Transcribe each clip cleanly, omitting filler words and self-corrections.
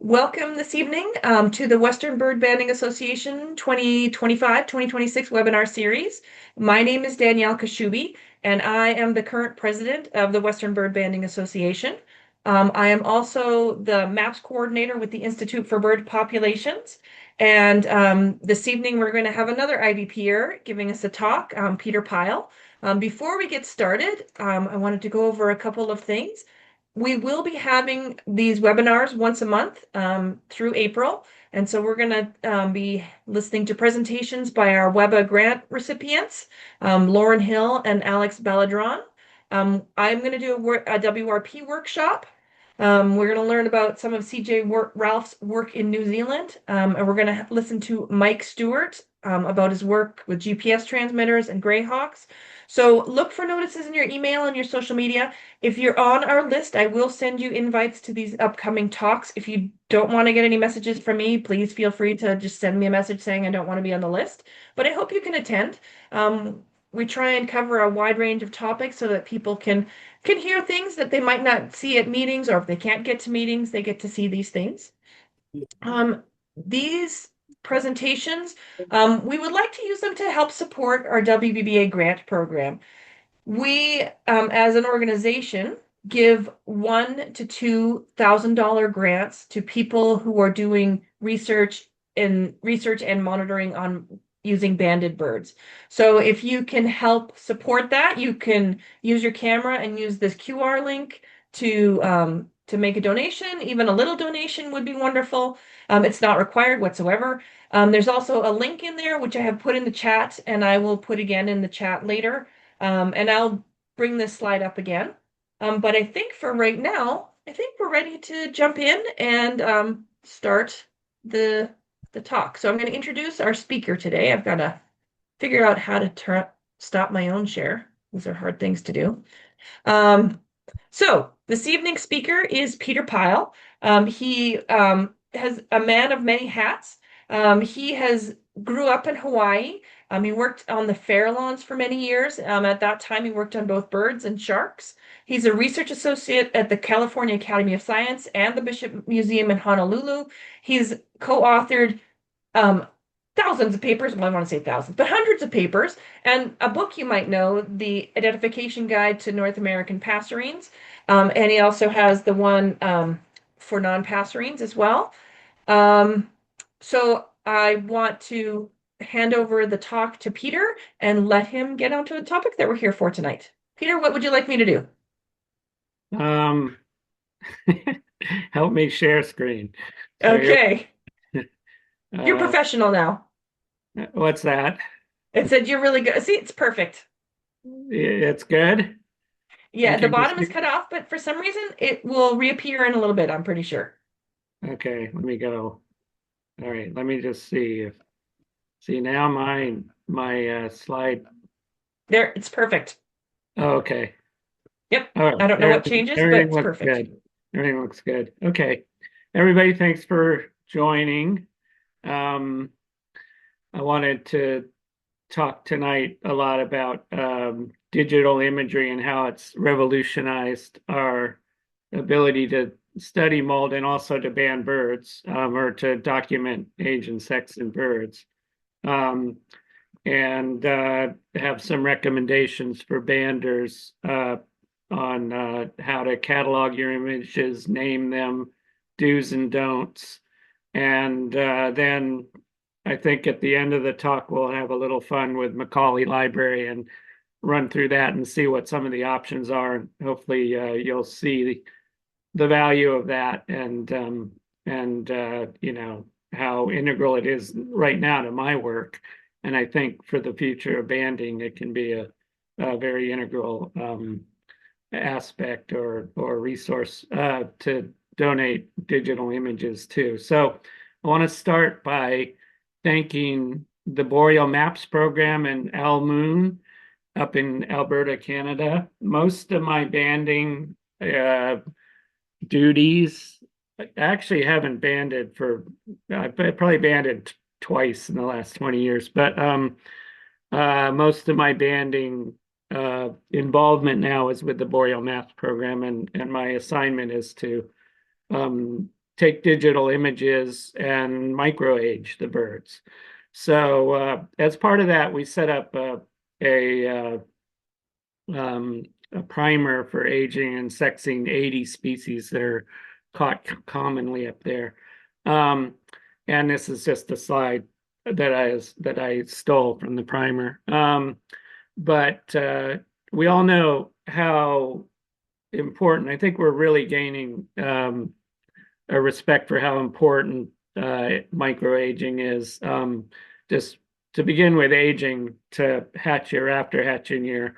Welcome this evening to the Western Bird Banding Association 2025-2026 webinar series. My name is Danielle Kashubi, and I am the current president of the Western Bird Banding Association. I am also the MAPS coordinator with the Institute for Bird Populations. And this evening, we're going to have another IBPer giving us a talk, Peter Pyle. Before we get started, I wanted to go over a couple of things. We will be having these webinars once a month through April. And so we're going to be listening to presentations by our WEBA grant recipients, Lauren Hill and Alex Balladron. I'm going to do a WRP workshop. We're going to learn about some of CJ Ralph's work in New Zealand. And we're going to listen to Mike Stewart about his work with GPS transmitters and Greyhawks. So look for notices in your email and your social media. If you're on our list, I will send you invites to these upcoming talks. If you don't want to get any messages from me, please feel free to just send me a message saying I don't want to be on the list. But I hope you can attend. We try and cover a wide range of topics so that people can hear things that they might not see at meetings, or if they can't get to meetings, they get to see these things. These presentations, we would like to use them to help support our WBBA grant program. We, as an organization, give $1,000 to $2,000 grants to people who are doing research and monitoring on using banded birds. So if you can help support that, you can use your camera and use this QR link to make a donation. Even a little donation would be wonderful. It's not required whatsoever. There's also a link in there, which I have put in the chat, and I will put again in the chat later. And I'll bring this slide up again. But I think for right now, I think we're ready to jump in and start the talk. So I'm going to introduce our speaker today. I've got to figure out how to stop my own share. These are hard things to do. So this evening's speaker is Peter Pyle. He has a man of many hats. He grew up in Hawaii. He worked on the fair lawns for many years. At that time, he worked on both birds and sharks. He's a research associate at the California Academy of Science and the Bishop Museum in Honolulu. He's co-authored thousands of papers. Well, I want to say thousands, but hundreds of papers, and a book you might know, The Identification Guide to North American Passerines. And he also has the one for non-passerines as well. So I want to hand over the talk to Peter and let him get onto the topic that we're here for tonight. Peter, what would you like me to do? Help me share screen. So okay. You're professional now. What's that? It said you're really good. See, it's perfect. It's good? Yeah, the bottom is cut off, but for some reason it will reappear in a little bit, I'm pretty sure. Okay, let me go. All right, let me just see now my slide. There, it's perfect. Oh, okay. Yep. Right. I don't know what changes, but it's perfect. Good. Everything looks good. Okay. Everybody, thanks for joining. I wanted to talk tonight a lot about digital imagery and how it's revolutionized our ability to study molt and also to band birds, or to document age and sex in birds. And have some recommendations for banders on how to catalog your images, name them, do's and don'ts. And then I think at the end of the talk, we'll have a little fun with Macaulay Library and run through that and see what some of the options are. And hopefully you'll see the value of that and you know, how integral it is right now to my work. And I think for the future of banding, it can be a very integral aspect or resource to donate digital images to. So I want to start by thanking the Boreal Maps program and Al Moon up in Alberta, Canada. Most of my banding duties, I actually haven't banded for, I probably banded twice in the last 20 years, but most of my banding involvement now is with the Boreal Maps program, and my assignment is to take digital images and microage the birds. So as part of that, we set up a primer for aging and sexing 80 species that are caught commonly up there. And this is just a slide that I stole from the primer. But we all know how important, I think we're really gaining a respect for how important microaging is. Just to begin with, aging to hatch year after hatching year.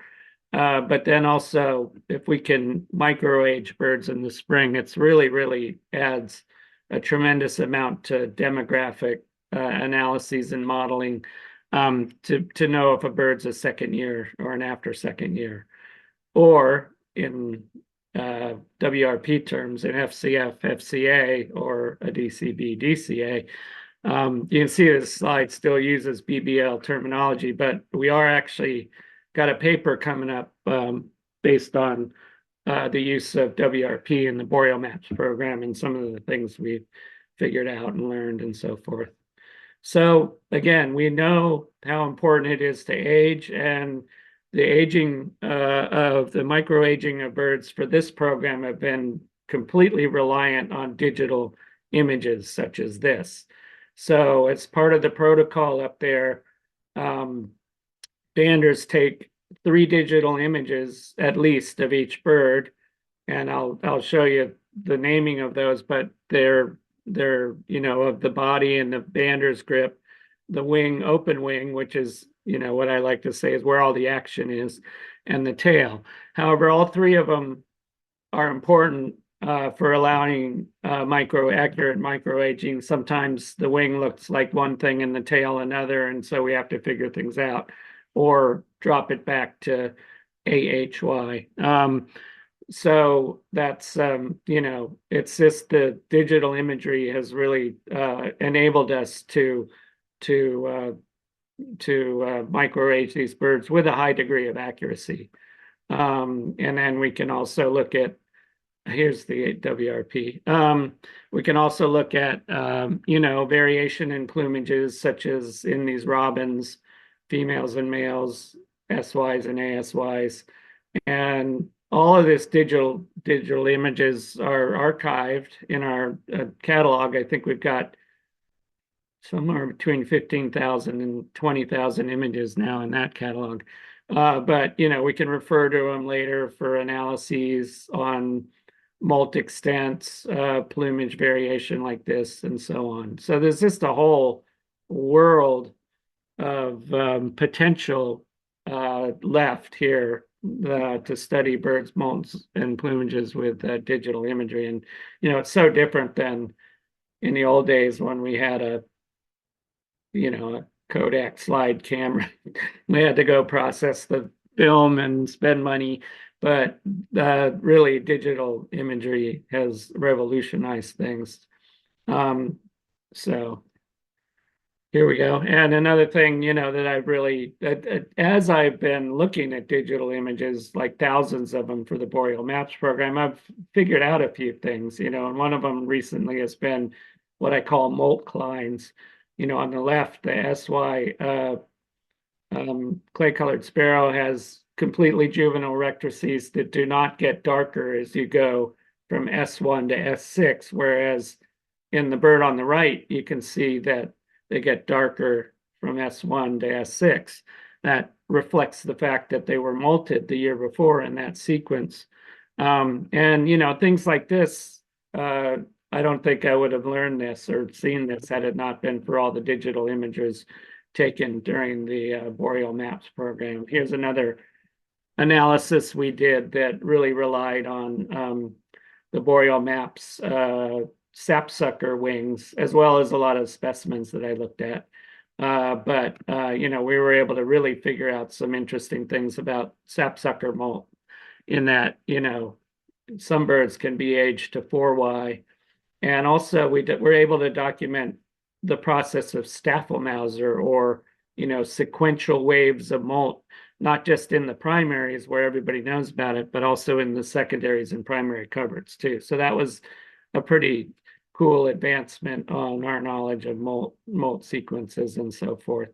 But then also, if we can microage birds in the spring, it's really adds a tremendous amount to demographic analyses and modeling to know if a bird's a second year or an after second year. Or in WRP terms, an FCF, FCA, or a DCB, DCA. You can see this slide still uses BBL terminology, but we are actually got a paper coming up based on the use of WRP in the Boreal Maps program and some of the things we've figured out and learned and so forth. So again, we know how important it is to age, and the aging of the microaging of birds for this program have been completely reliant on digital images such as this. So as part of the protocol up there, banders take 3 digital images at least of each bird, and I'll show you the naming of those, but they're of the body and the bander's grip, the wing, open wing, which is what I like to say is where all the action is, and the tail. However, all 3 of them are important for allowing accurate microaging. Sometimes the wing looks like one thing and the tail another, and so we have to figure things out or drop it back to AHY. So that's it's just the digital imagery has really enabled us to microage these birds with a high degree of accuracy. And then we can also look at, here's the WRP. We can also look at variation in plumages, such as in these robins, females and males, SYs and ASYs, and all of this digital images are archived in our catalog. I think we've got somewhere between 15,000 and 20,000 images now in that catalog. But we can refer to them later for analyses on molt extents, plumage variation like this, and so on. So there's just a whole world of potential left here to study birds, molts, and plumages with digital imagery. And it's so different than in the old days when we had a Kodak slide camera. We had to go process the film and spend money, but really digital imagery has revolutionized things. So here we go. And another thing, that I've really, as I've been looking at digital images, like thousands of them for the Boreal Maps program, I've figured out a few things, and one of them recently has been what I call molt clines. On the left, the SY clay-colored sparrow has completely juvenile rectrices that do not get darker as you go from S1 to S6, whereas in the bird on the right, you can see that they get darker from S1 to S6. That reflects the fact that they were molted the year before in that sequence. And things like this, I don't think I would have learned this or seen this had it not been for all the digital images taken during the Boreal Maps program. Here's another analysis we did that really relied on the Boreal Maps sapsucker wings, as well as a lot of specimens that I looked at. But we were able to really figure out some interesting things about sapsucker molt in that, some birds can be aged to 4Y. And also we're able to document the process of Staffelmauser or, sequential waves of molt, not just in the primaries where everybody knows about it, but also in the secondaries and primary coverts too. So that was a pretty cool advancement on our knowledge of molt sequences and so forth.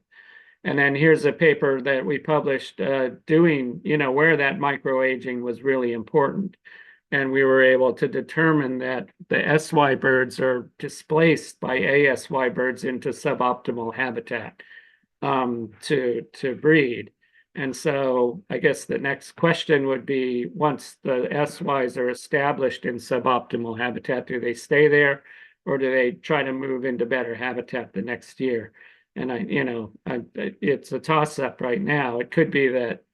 And then here's a paper that we published doing, where that microaging was really important. And we were able to determine that the SY birds are displaced by ASY birds into suboptimal habitat to breed. And so I guess the next question would be, once the SYs are established in suboptimal habitat, do they stay there or do they try to move into better habitat the next year? And it's a toss-up right now. It could be that,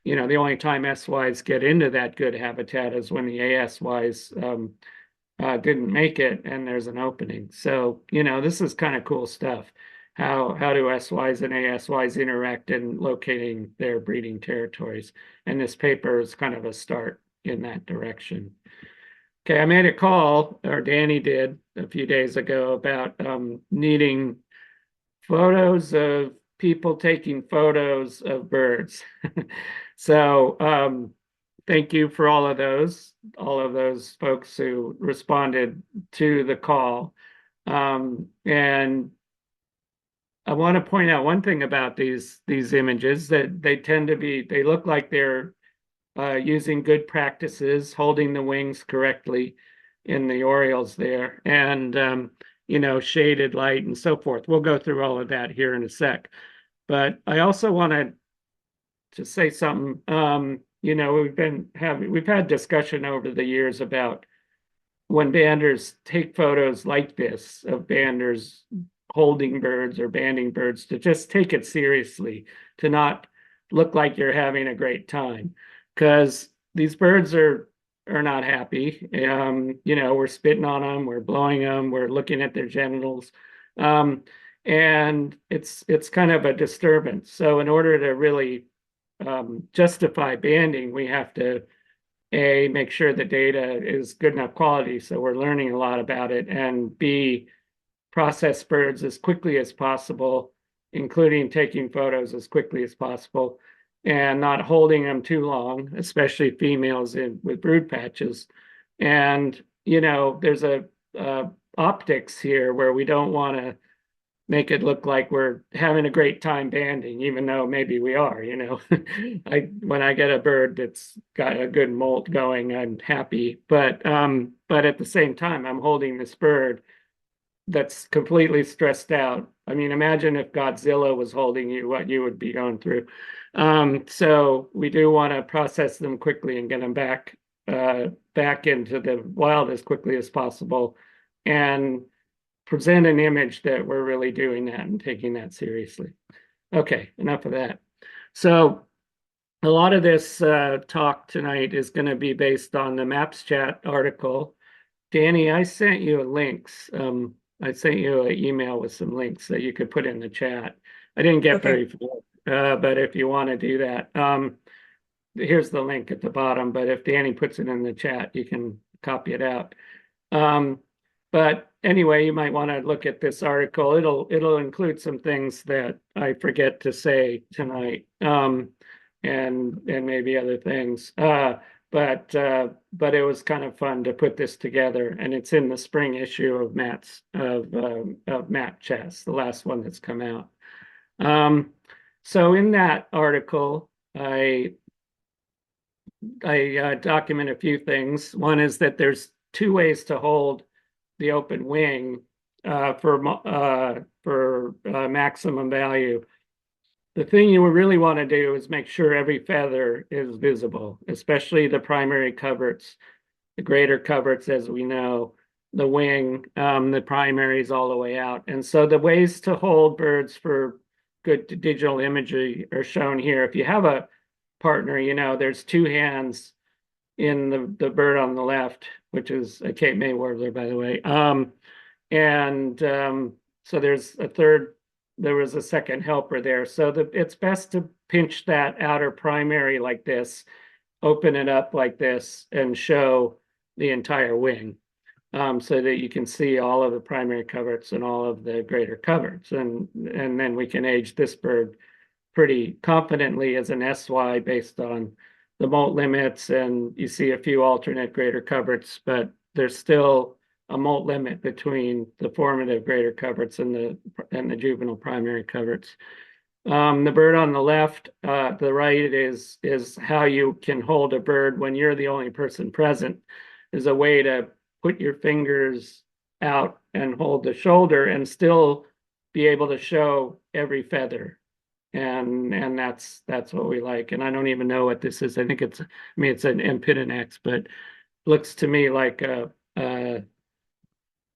the only time SYs get into that good habitat is when the ASYs didn't make it and there's an opening. So, this is kind of cool stuff. How do SYs and ASYs interact in locating their breeding territories? And this paper is kind of a start in that direction. Okay, I made a call, or Danny did a few days ago, about needing photos of people taking photos of birds. So thank you for all of those folks who responded to the call. And I want to point out one thing about these images, that they look like they're using good practices, holding the wings correctly in the orioles there, and shaded light and so forth. We'll go through all of that here in a sec. But I also wanted to say something. We've had discussion over the years about when banders take photos like this of banders holding birds or banding birds, to just take it seriously, to not look like you're having a great time, because these birds are not happy. We're spitting on them, we're blowing them, we're looking at their genitals, and it's kind of a disturbance. So in order to really justify banding, we have to make sure the data is good enough quality, so we're learning a lot about it, and B, process birds as quickly as possible, including taking photos as quickly as possible, and not holding them too long, especially females with brood patches. And there's a optics here where we don't want to make it look like we're having a great time banding, even though maybe we are. When I get a bird that's got a good molt going, I'm happy, but at the same time, I'm holding this bird that's completely stressed out. I mean, imagine if Godzilla was holding you, what you would be going through. So we do want to process them quickly and get them back into the wild as quickly as possible, and present an image that we're really doing that and taking that seriously. Okay, enough of that. So a lot of this talk tonight is going to be based on the Maps Chat article. Danny, I sent you links. I sent you an email with some links that you could put in the chat. I didn't get very far, but if you want to do that, here's the link at the bottom. But if Danny puts it in the chat, you can copy it out. But anyway, you might want to look at this article. It'll include some things that I forget to say tonight, and maybe other things. But it was kind of fun to put this together, and it's in the spring issue of Map Chats, the last one that's come out. So in that article, I document a few things. One is that there's two ways to hold the open wing for maximum value. The thing you really want to do is make sure every feather is visible, especially the primary coverts, the greater coverts, as we know, the wing, the primaries all the way out. And so the ways to hold birds for good digital imagery are shown here. If you have a partner, there's two hands in the bird on the left, which is a Cape May warbler, by the way. So there was a second helper there. So it's best to pinch that outer primary like this, open it up like this, and show the entire wing, so that you can see all of the primary coverts and all of the greater coverts. And then we can age this bird pretty confidently as an SY based on the molt limits, and you see a few alternate greater coverts, but there's still a molt limit between the formative greater coverts and the juvenile primary coverts. The bird on the left, the right is how you can hold a bird when you're the only person present, is a way to put your fingers out and hold the shoulder and still be able to show every feather. And that's what we like. And I don't even know what this is. I think it's an Empidonax, but looks to me like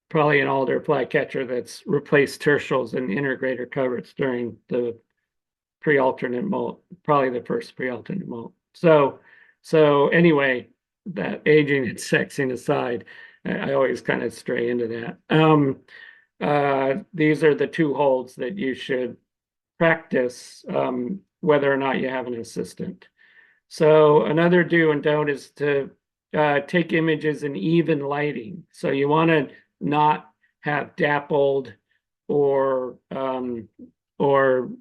probably an alder flycatcher that's replaced tertials and inner greater coverts during the pre-alternate molt, probably the first pre-alternate molt. So anyway, that aging and sexing aside, I always kind of stray into that. These are the two holds that you should practice, whether or not you have an assistant. So another do and don't is to take images in even lighting. So you want to not have dappled or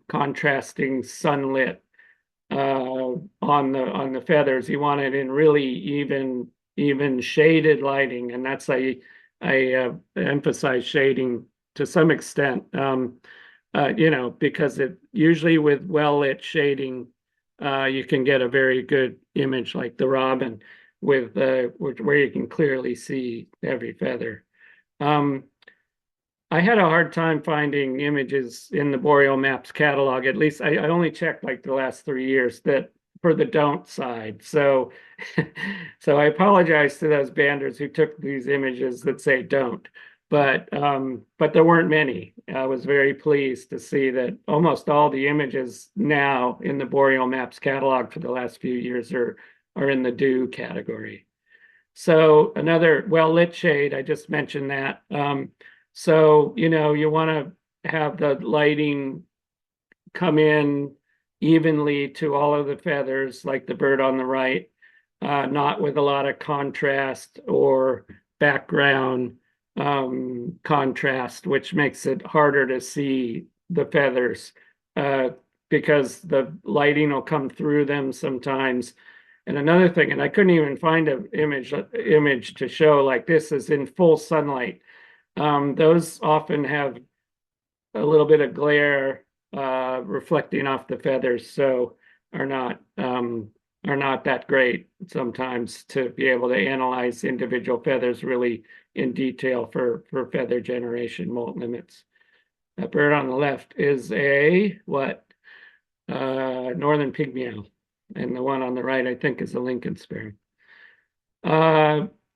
contrasting sunlit on the feathers. You want it in really even shaded lighting, and that's I emphasize shading to some extent. Because it usually with well-lit shading, you can get a very good image like the robin with where you can clearly see every feather. I had a hard time finding images in the Boreal Maps catalog. At least I only checked like the last 3 years that for the don't side. So I apologize to those banders who took these images that say don't. But there weren't many. I was very pleased to see that almost all the images now in the Boreal Maps catalog for the last few years are in the do category. So another well-lit shade, I just mentioned that. So, you want to have the lighting come in evenly to all of the feathers, like the bird on the right, not with a lot of contrast or background contrast, which makes it harder to see the feathers because the lighting will come through them sometimes. And another thing, and I couldn't even find an image to show like this is in full sunlight. Those often have a little bit of glare reflecting off the feathers, so are not that great sometimes to be able to analyze individual feathers really in detail for feather generation molt limits. That bird on the left is a northern pygmy owl, and the one on the right I think is a Lincoln sparrow.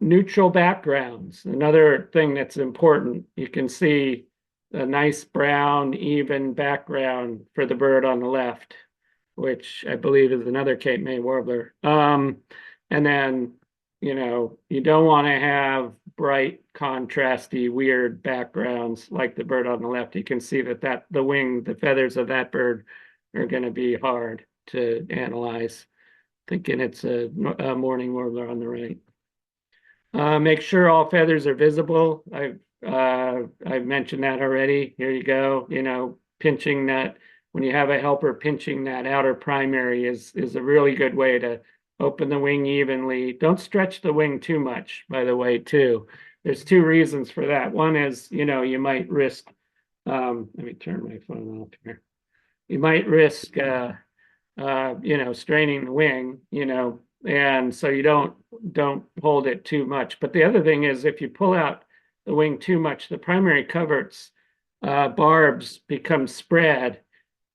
Neutral backgrounds, another thing that's important. You can see a nice brown, even background for the bird on the left, which I believe is another Cape May warbler. And then, you don't want to have bright, contrasty, weird backgrounds like the bird on the left. You can see that the feathers of that bird are going to be hard to analyze. Thinking it's a mourning warbler on the right. Make sure all feathers are visible. I've mentioned that already. Here you go. Pinching that when you have a helper, pinching that outer primary is a really good way to open the wing evenly. Don't stretch the wing too much, by the way, too. There's two reasons for that. One is, you might risk. Let me turn my phone off here. You might risk, straining the wing, and so you don't hold it too much. But the other thing is if you pull out the wing too much, the primary coverts barbs become spread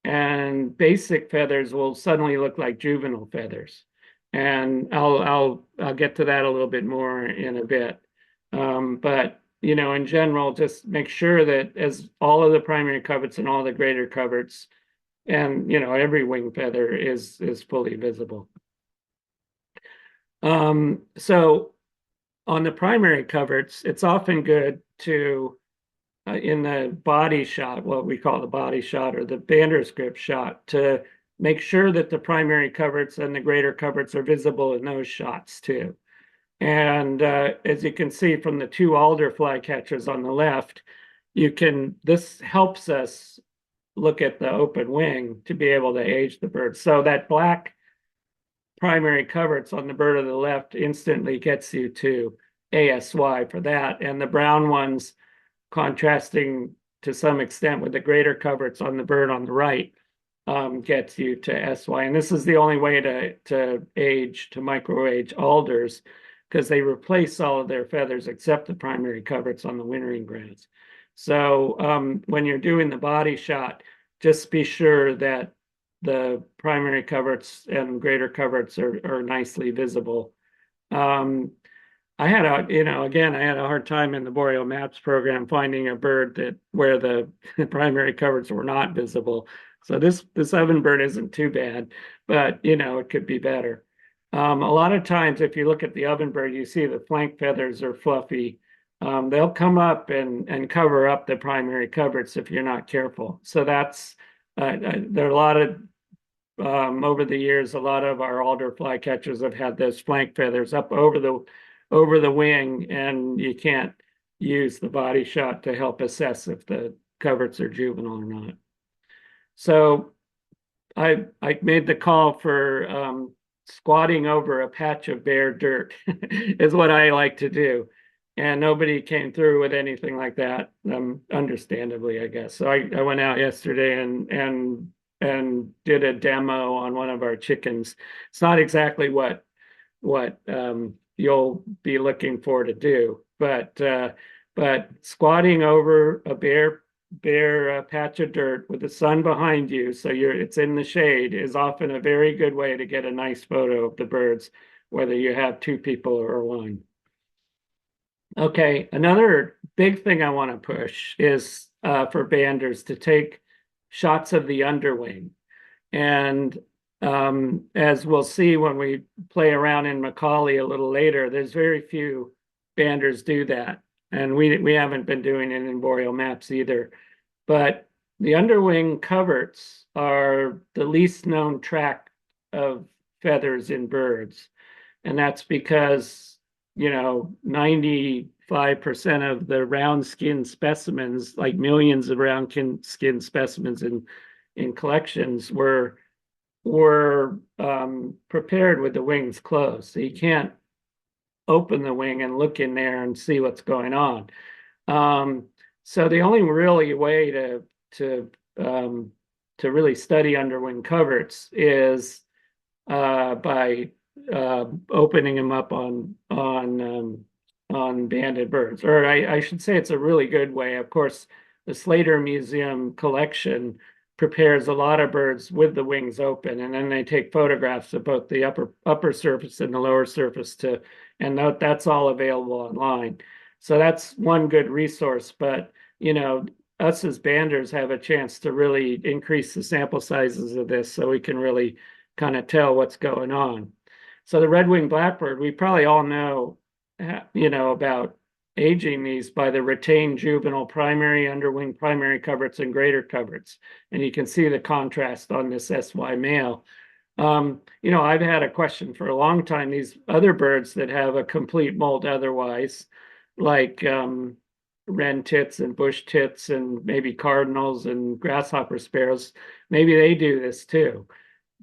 and basic feathers will suddenly look like juvenile feathers. And I'll get to that a little bit more in a bit. But in general, just make sure that as all of the primary coverts and all the greater coverts and every wing feather is fully visible. So on the primary coverts, it's often good to, in the body shot, what we call the body shot or the bander's grip shot, to make sure that the primary coverts and the greater coverts are visible in those shots too. And as you can see from the two alder flycatchers on the left, this helps us look at the open wing to be able to age the bird. So that black primary coverts on the bird of the left instantly gets you to ASY for that. And the brown ones contrasting to some extent with the greater coverts on the bird on the right gets you to SY. And this is the only way to micro-age alders, because they replace all of their feathers except the primary coverts on the wintering grounds. So when you're doing the body shot, just be sure that the primary coverts and greater coverts are nicely visible. I had I had a hard time in the Boreal Maps program finding a bird where the primary coverts were not visible. So this ovenbird isn't too bad, but it could be better. A lot of times, if you look at the ovenbird, you see the flank feathers are fluffy. They'll come up and cover up the primary coverts if you're not careful. So that's there are a lot of over the years, a lot of our alder flycatchers have had those flank feathers up over the wing, and you can't use the body shot to help assess if the coverts are juvenile or not. So I made the call for squatting over a patch of bare dirt is what I like to do. And nobody came through with anything like that, understandably, I guess. So I went out yesterday and did a demo on one of our chickens. It's not exactly what you'll be looking for to do, but squatting over a bare patch of dirt with the sun behind you, so it's in the shade, is often a very good way to get a nice photo of the birds, whether you have two people or one. Okay, another big thing I want to push is for banders to take shots of the underwing. And as we'll see when we play around in Macaulay a little later, there's very few banders do that. And we haven't been doing it in Boreal Maps either. But the underwing coverts are the least known tract of feathers in birds. And that's because 95% of the round skin specimens, like millions of round skin specimens in collections, were prepared with the wings closed. So you can't open the wing and look in there and see what's going on. So the only really way to really study underwing coverts is by opening them up on banded birds, or I should say it's a really good way. Of course, the Slater Museum collection prepares a lot of birds with the wings open, and then they take photographs of both the upper surface and the lower surface and that's all available online. So that's one good resource. But us as banders have a chance to really increase the sample sizes of this, so we can really kind of tell what's going on. So the red-winged blackbird, we probably all know, about aging these by the retained juvenile primary, underwing primary coverts, and greater coverts. And you can see the contrast on this SY male. I've had a question for a long time. These other birds that have a complete molt otherwise, like wren tits and bush tits and maybe cardinals and grasshopper sparrows, maybe they do this too.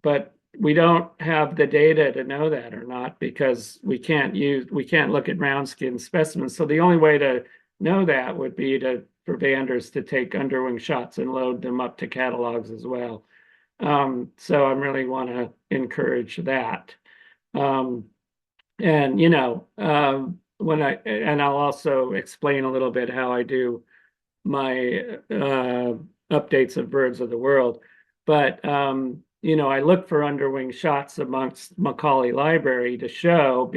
But we don't have the data to know that or not, because we can't look at round skin specimens. So the only way to know that would be for banders to take underwing shots and load them up to catalogues as well. So I really want to encourage that. And I'll also explain a little bit how I do my updates of birds of the world. But I look for underwing shots amongst Macaulay Library to show,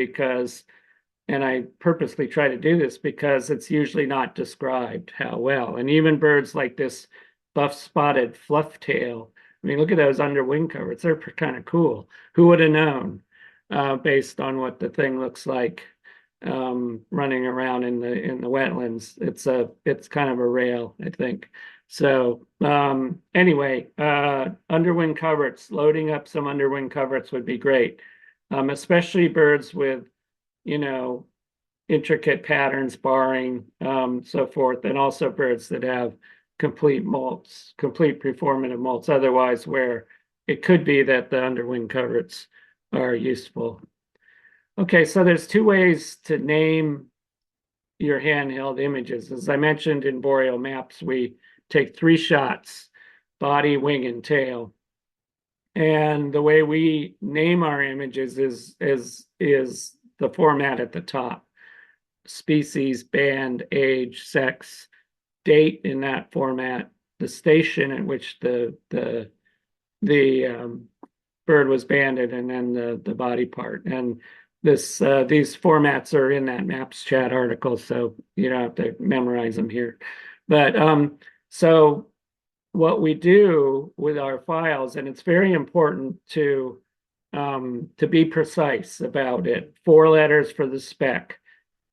and I purposely try to do this because it's usually not described how well. And even birds like this buff-spotted flufftail, I mean, look at those underwing coverts. They're kind of cool. Who would have known based on what the thing looks like running around in the wetlands? It's kind of a rail, I think. So anyway, underwing coverts, loading up some underwing coverts would be great, especially birds with, intricate patterns, barring, so forth, and also birds that have complete molts, complete preformative molts, otherwise where it could be that the underwing coverts are useful. Okay, so there's two ways to name your handheld images. As I mentioned in Boreal Maps, we take 3 shots, body, wing, and tail. And the way we name our images is the format at the top: species, band, age, sex, date in that format, the station at which the bird was banded, and then the body part. And these formats are in that Maps chat article, so you don't have to memorize them here. But so what we do with our files, and it's very important to be precise about it. 4 letters for the spec,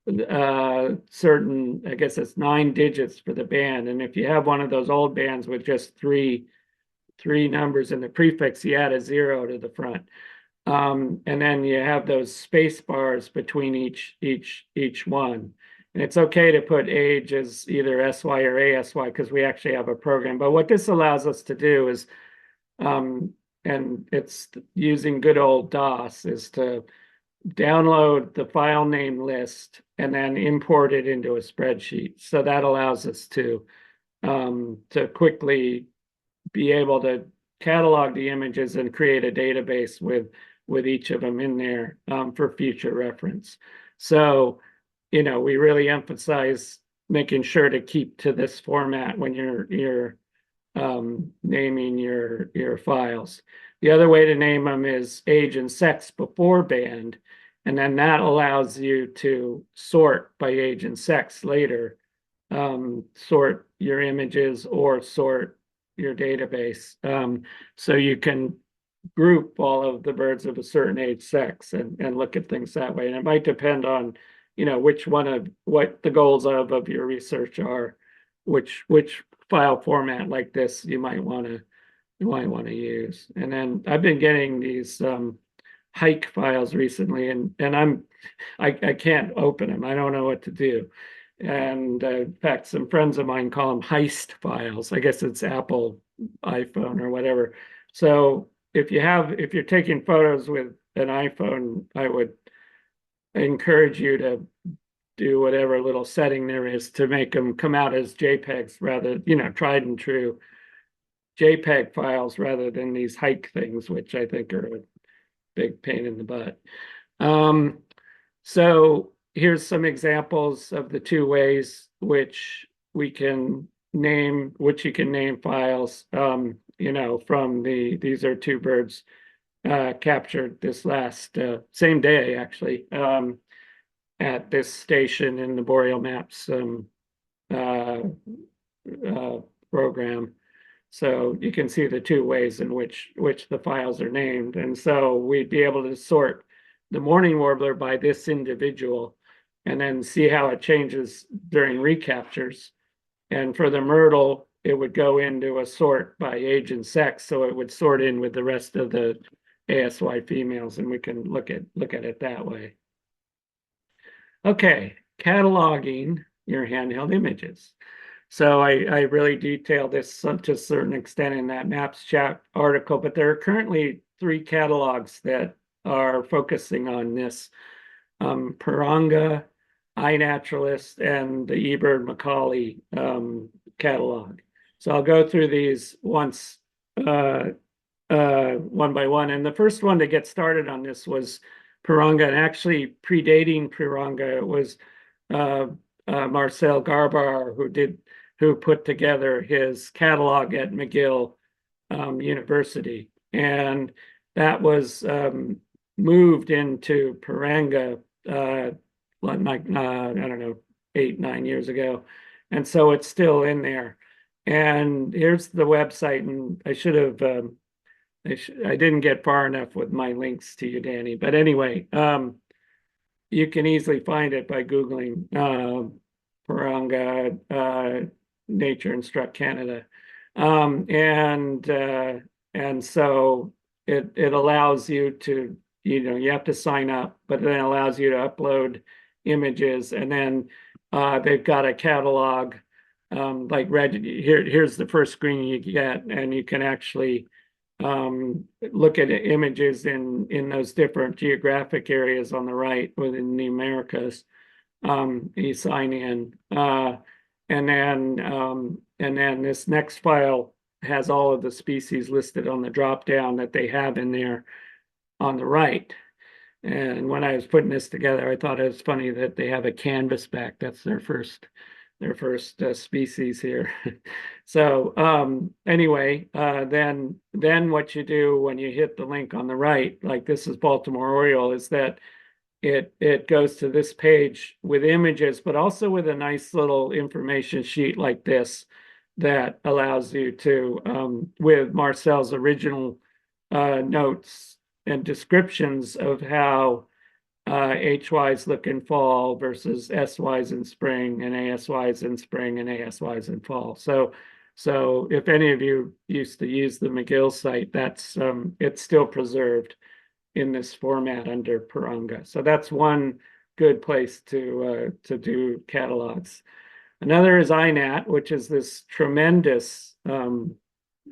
certain, I guess it's 9 digits for the band. And if you have one of those old bands with just three numbers in the prefix, you add a 0 to the front. And then you have those space bars between each one. And it's okay to put age as either SY or ASY because we actually have a program. But what this allows us to do is, and it's using good old DOS, is to download the file name list and then import it into a spreadsheet. So that allows us to quickly be able to catalog the images and create a database with each of them in there for future reference. So, you know, we really emphasize making sure to keep to this format when you're naming your files. The other way to name them is age and sex before band, and then that allows you to sort by age and sex later, sort your images or sort your database. So you can group all of the birds of a certain age, sex, and look at things that way. And it might depend on, you know, which one of what the goals of your research are, which file format like this you might want to use. And then I've been getting these hike files recently, and I can't open them. I don't know what to do. And in fact, some friends of mine call them heist files. I guess it's Apple iPhone or whatever. So if you're taking photos with an iPhone, I would encourage you to do whatever little setting there is to make them come out as JPEGs rather, you know, tried and true JPEG files rather than these hike things, which I think are a big pain in the butt. So here's some examples of the 2 ways which you can name files. You know, from these are 2 birds captured this last same day actually, at this station in the Boreal Maps program. So you can see the 2 ways in which the files are named. And so we'd be able to sort the mourning warbler by this individual and then see how it changes during recaptures. And for the myrtle, it would go into a sort by age and sex. So it would sort in with the rest of the ASY females, and we can look at it that way. Okay, cataloging your handheld images. So I really detail this to a certain extent in that Maps chat article, but there are currently 3 catalogs that are focusing on this: Puranga, iNaturalist, and the eBird Macaulay catalog. So I'll go through these one by one. And the first one to get started on this was Puranga, and actually predating Puranga, it was Marcel Garbar who put together his catalog at McGill University, and that was moved into Puranga like I don't know, 8-9 years ago, and so it's still in there. And here's the website, and I should have I didn't get far enough with my links to you, Danny. But anyway, you can easily find it by Googling Puranga Nature Instruct Canada. And so it allows you to, you know, you have to sign up, but then it allows you to upload images. And then they've got a catalog, like here's the first screen you get, and you can actually look at images in those different geographic areas on the right within the Americas. You sign in. And then this next file has all of the species listed on the drop down that they have in there on the right. And when I was putting this together, I thought it was funny that they have a canvasback. That's their first species here. So anyway, then what you do when you hit the link on the right, like this is Baltimore Oriole, is that it goes to this page with images, but also with a nice little information sheet like this that allows you to, with Marcel's original notes and descriptions of how HYs look in fall versus SYs in spring and ASYs in spring and ASYs in fall. So if any of you used to use the McGill site, that's it's still preserved in this format under Piranga. So that's one good place to do catalogs. Another is INAT, which is this tremendous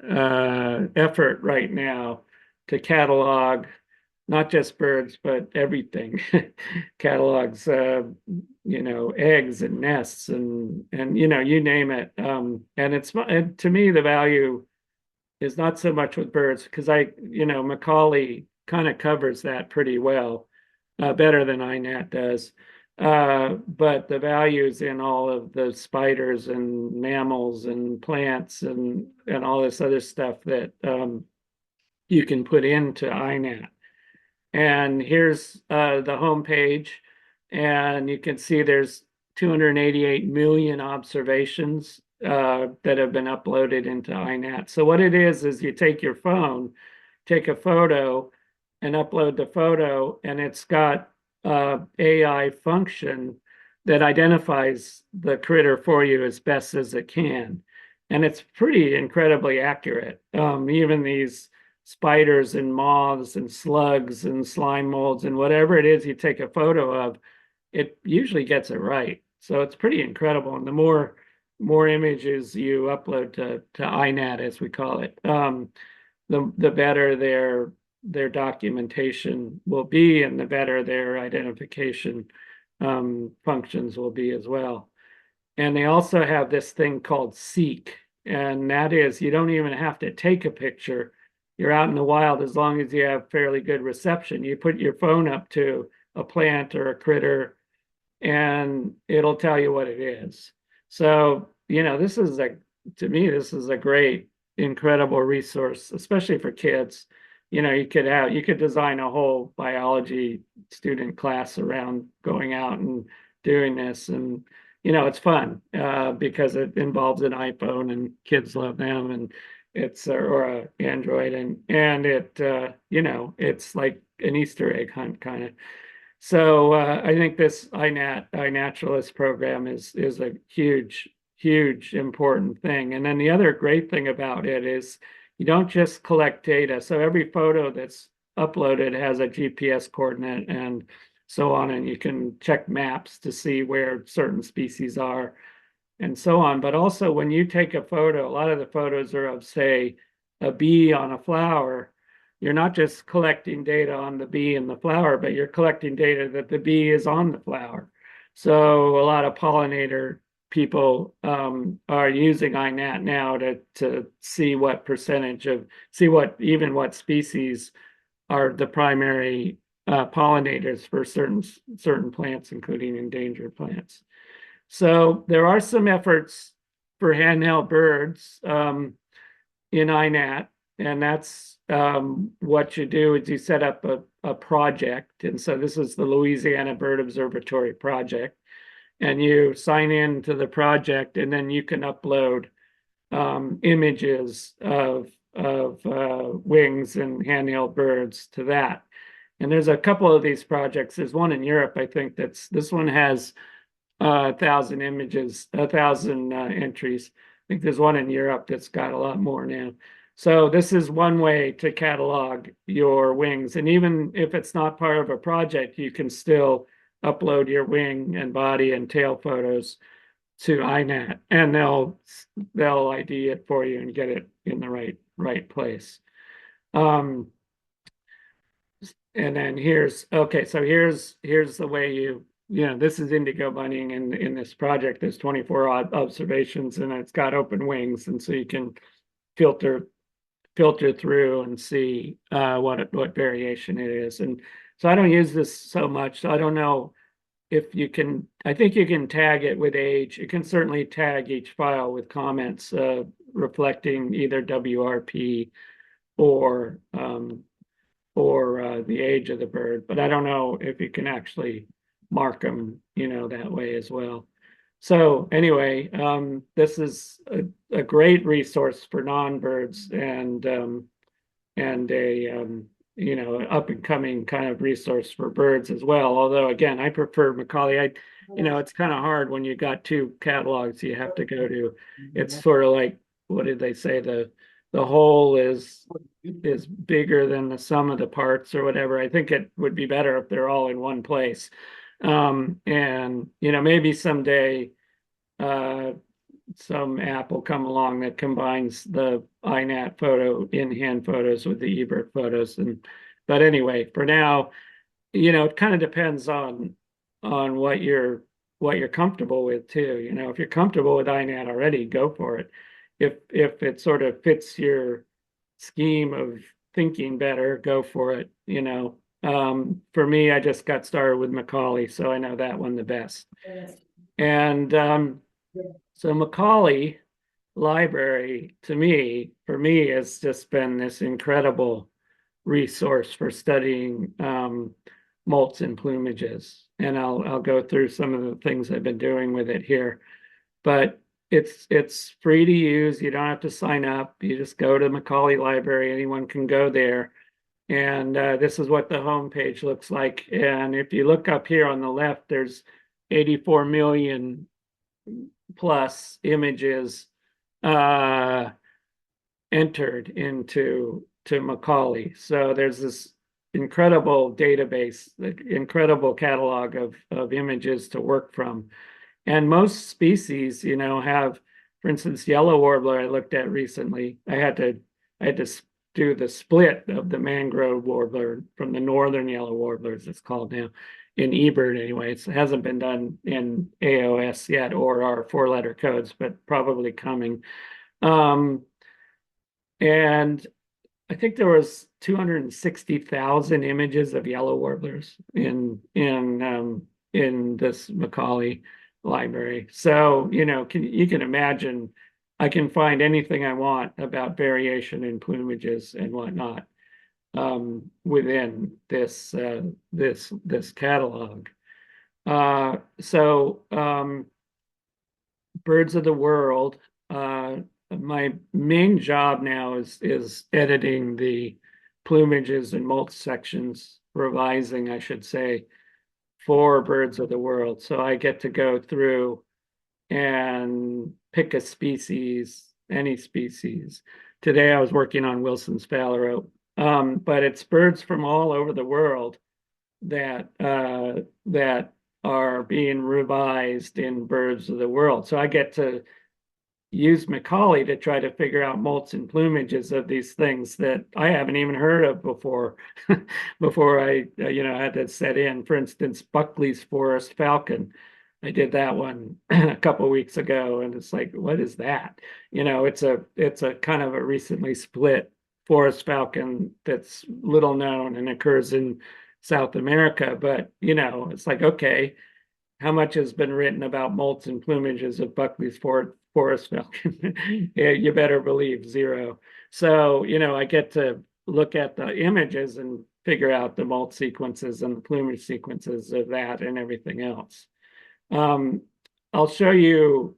effort right now to catalog not just birds, but everything. Catalogs, eggs and nests and you name it. And to me, the value is not so much with birds because Macaulay kind of covers that pretty well, better than INAT does. But the values in all of the spiders and mammals and plants and all this other stuff that you can put into INAT. And here's the home page, and you can see there's 288 million observations that have been uploaded into INAT. So what it is you take your phone, take a photo, and upload the photo, and it's got AI function that identifies the critter for you as best as it can. And it's pretty incredibly accurate. Even these spiders and moths and slugs and slime molds and whatever it is you take a photo of, it usually gets it right. So it's pretty incredible. And the more images you upload to INAT, as we call it, the better their documentation will be, and the better their identification functions will be as well. And they also have this thing called Seek, and that is you don't even have to take a picture. You're out in the wild as long as you have fairly good reception. You put your phone up to a plant or a critter, and it'll tell you what it is. So, to me, this is a great, incredible resource, especially for kids. You could design a whole biology student class around going out and doing this. And, it's fun because it involves an iPhone and kids love them, and it's or a Android, and it's like an Easter egg hunt kind of. So I think this iNaturalist program is a huge important thing. And then the other great thing about it is you don't just collect data. So every photo that's uploaded has a GPS coordinate and so on, and you can check maps to see where certain species are and so on. But also when you take a photo, a lot of the photos are of, say, a bee on a flower. You're not just collecting data on the bee and the flower, but you're collecting data that the bee is on the flower. So a lot of pollinator people are using INAT now to see what percentage what species are the primary pollinators for certain plants, including endangered plants. So there are some efforts for handheld birds in INAT, and that's what you do is you set up a project. And so this is the Louisiana Bird Observatory project, and you sign in to the project, and then you can upload images of wings and handheld birds to that. And there's a couple of these projects. There's one in Europe, I think this one has 1,000 images, 1,000 entries. I think there's one in Europe that's got a lot more now. So this is one way to catalog your wings. And even if it's not part of a project, you can still upload your wing and body and tail photos to INAT, and they'll ID it for you and get it in the right place. And then here's the way you this is indigo bunting in this project. There's 24 odd observations and it's got open wings. And so you can filter through and see what variation it is. And so I don't use this so much. So I don't know if you can, I think you can tag it with age. You can certainly tag each file with comments reflecting either WRP or the age of the bird, but I don't know if you can actually mark them, that way as well. So anyway, this is a great resource for non-birds and a up and coming kind of resource for birds as well. Although again, I prefer Macaulay. It's kind of hard when you got two catalogs you have to go to. It's sort of like, what did they say? The whole is bigger than the sum of the parts or whatever. I think it would be better if they're all in one place. And maybe someday some app will come along that combines the iNat photo in-hand photos with the eBird photos. But anyway, for now, it kind of depends on what you're comfortable with too. If you're comfortable with iNat already, go for it. If it sort of fits your scheme of thinking better, go for it. For me, I just got started with Macaulay, so I know that one the best. And so Macaulay Library, for me, has just been this incredible resource for studying molts and plumages. And I'll go through some of the things I've been doing with it here. But it's free to use. You don't have to sign up. You just go to Macaulay Library. Anyone can go there. And this is what the homepage looks like. And if you look up here on the left, there's 84 million plus images entered into Macaulay. So there's this incredible database, incredible catalog of images to work from. And most species, have, for instance, yellow warbler I looked at recently. I had to do the split of the mangrove warbler from the northern yellow warblers, it's called now, in eBird anyway. It hasn't been done in AOS yet or our 4-letter codes, but probably coming. And I think there was 260,000 images of yellow warblers in this Macaulay library. So, you can imagine I can find anything I want about variation in plumages and whatnot within this catalog. Birds of the World. My main job now is editing the plumages and molt sections, revising, I should say, for Birds of the World. So I get to go through and pick a species, any species. Today I was working on Wilson's phalarope, but it's birds from all over the world that are being revised in Birds of the World. So I get to use Macaulay to try to figure out molts and plumages of these things that I haven't even heard of before before I had to set in. For instance, Buckley's forest falcon. I did that one a couple of weeks ago, and it's like, what is that? It's a kind of a recently split forest falcon that's little known and occurs in South America. But it's like, okay, how much has been written about molts and plumages of Buckley's forest falcon? You better believe zero. So, I get to look at the images and figure out the molt sequences and the plumage sequences of that and everything else. I'll show you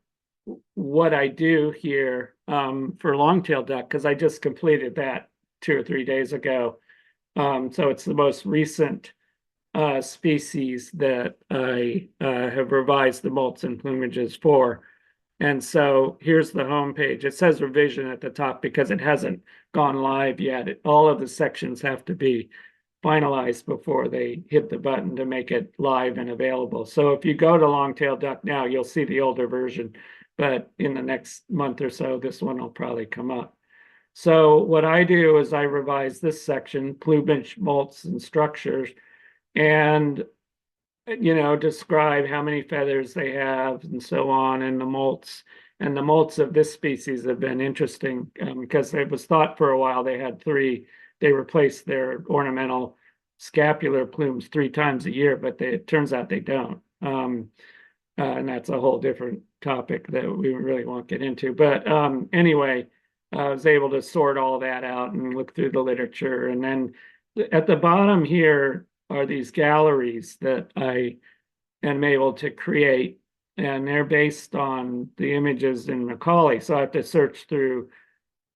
what I do here for long-tailed duck, because I just completed that 2 or 3 days ago. So it's the most recent species that I have revised the molts and plumages for. And so here's the home page. It says revision at the top because it hasn't gone live yet. All of the sections have to be finalized before they hit the button to make it live and available. So if you go to Longtail Duck now, you'll see the older version, but in the next month or so, this one will probably come up. So what I do is I revise this section, plumage, molts, and structures, and describe how many feathers they have and so on, and the molts. And the molts of this species have been interesting because it was thought for a while they had three. They replaced their ornamental scapular plumes 3 times a year, but it turns out they don't. And that's a whole different topic that we really won't get into. But anyway, I was able to sort all that out and look through the literature. And then at the bottom here are these galleries that I am able to create, and they're based on the images in Macaulay. So I have to search through,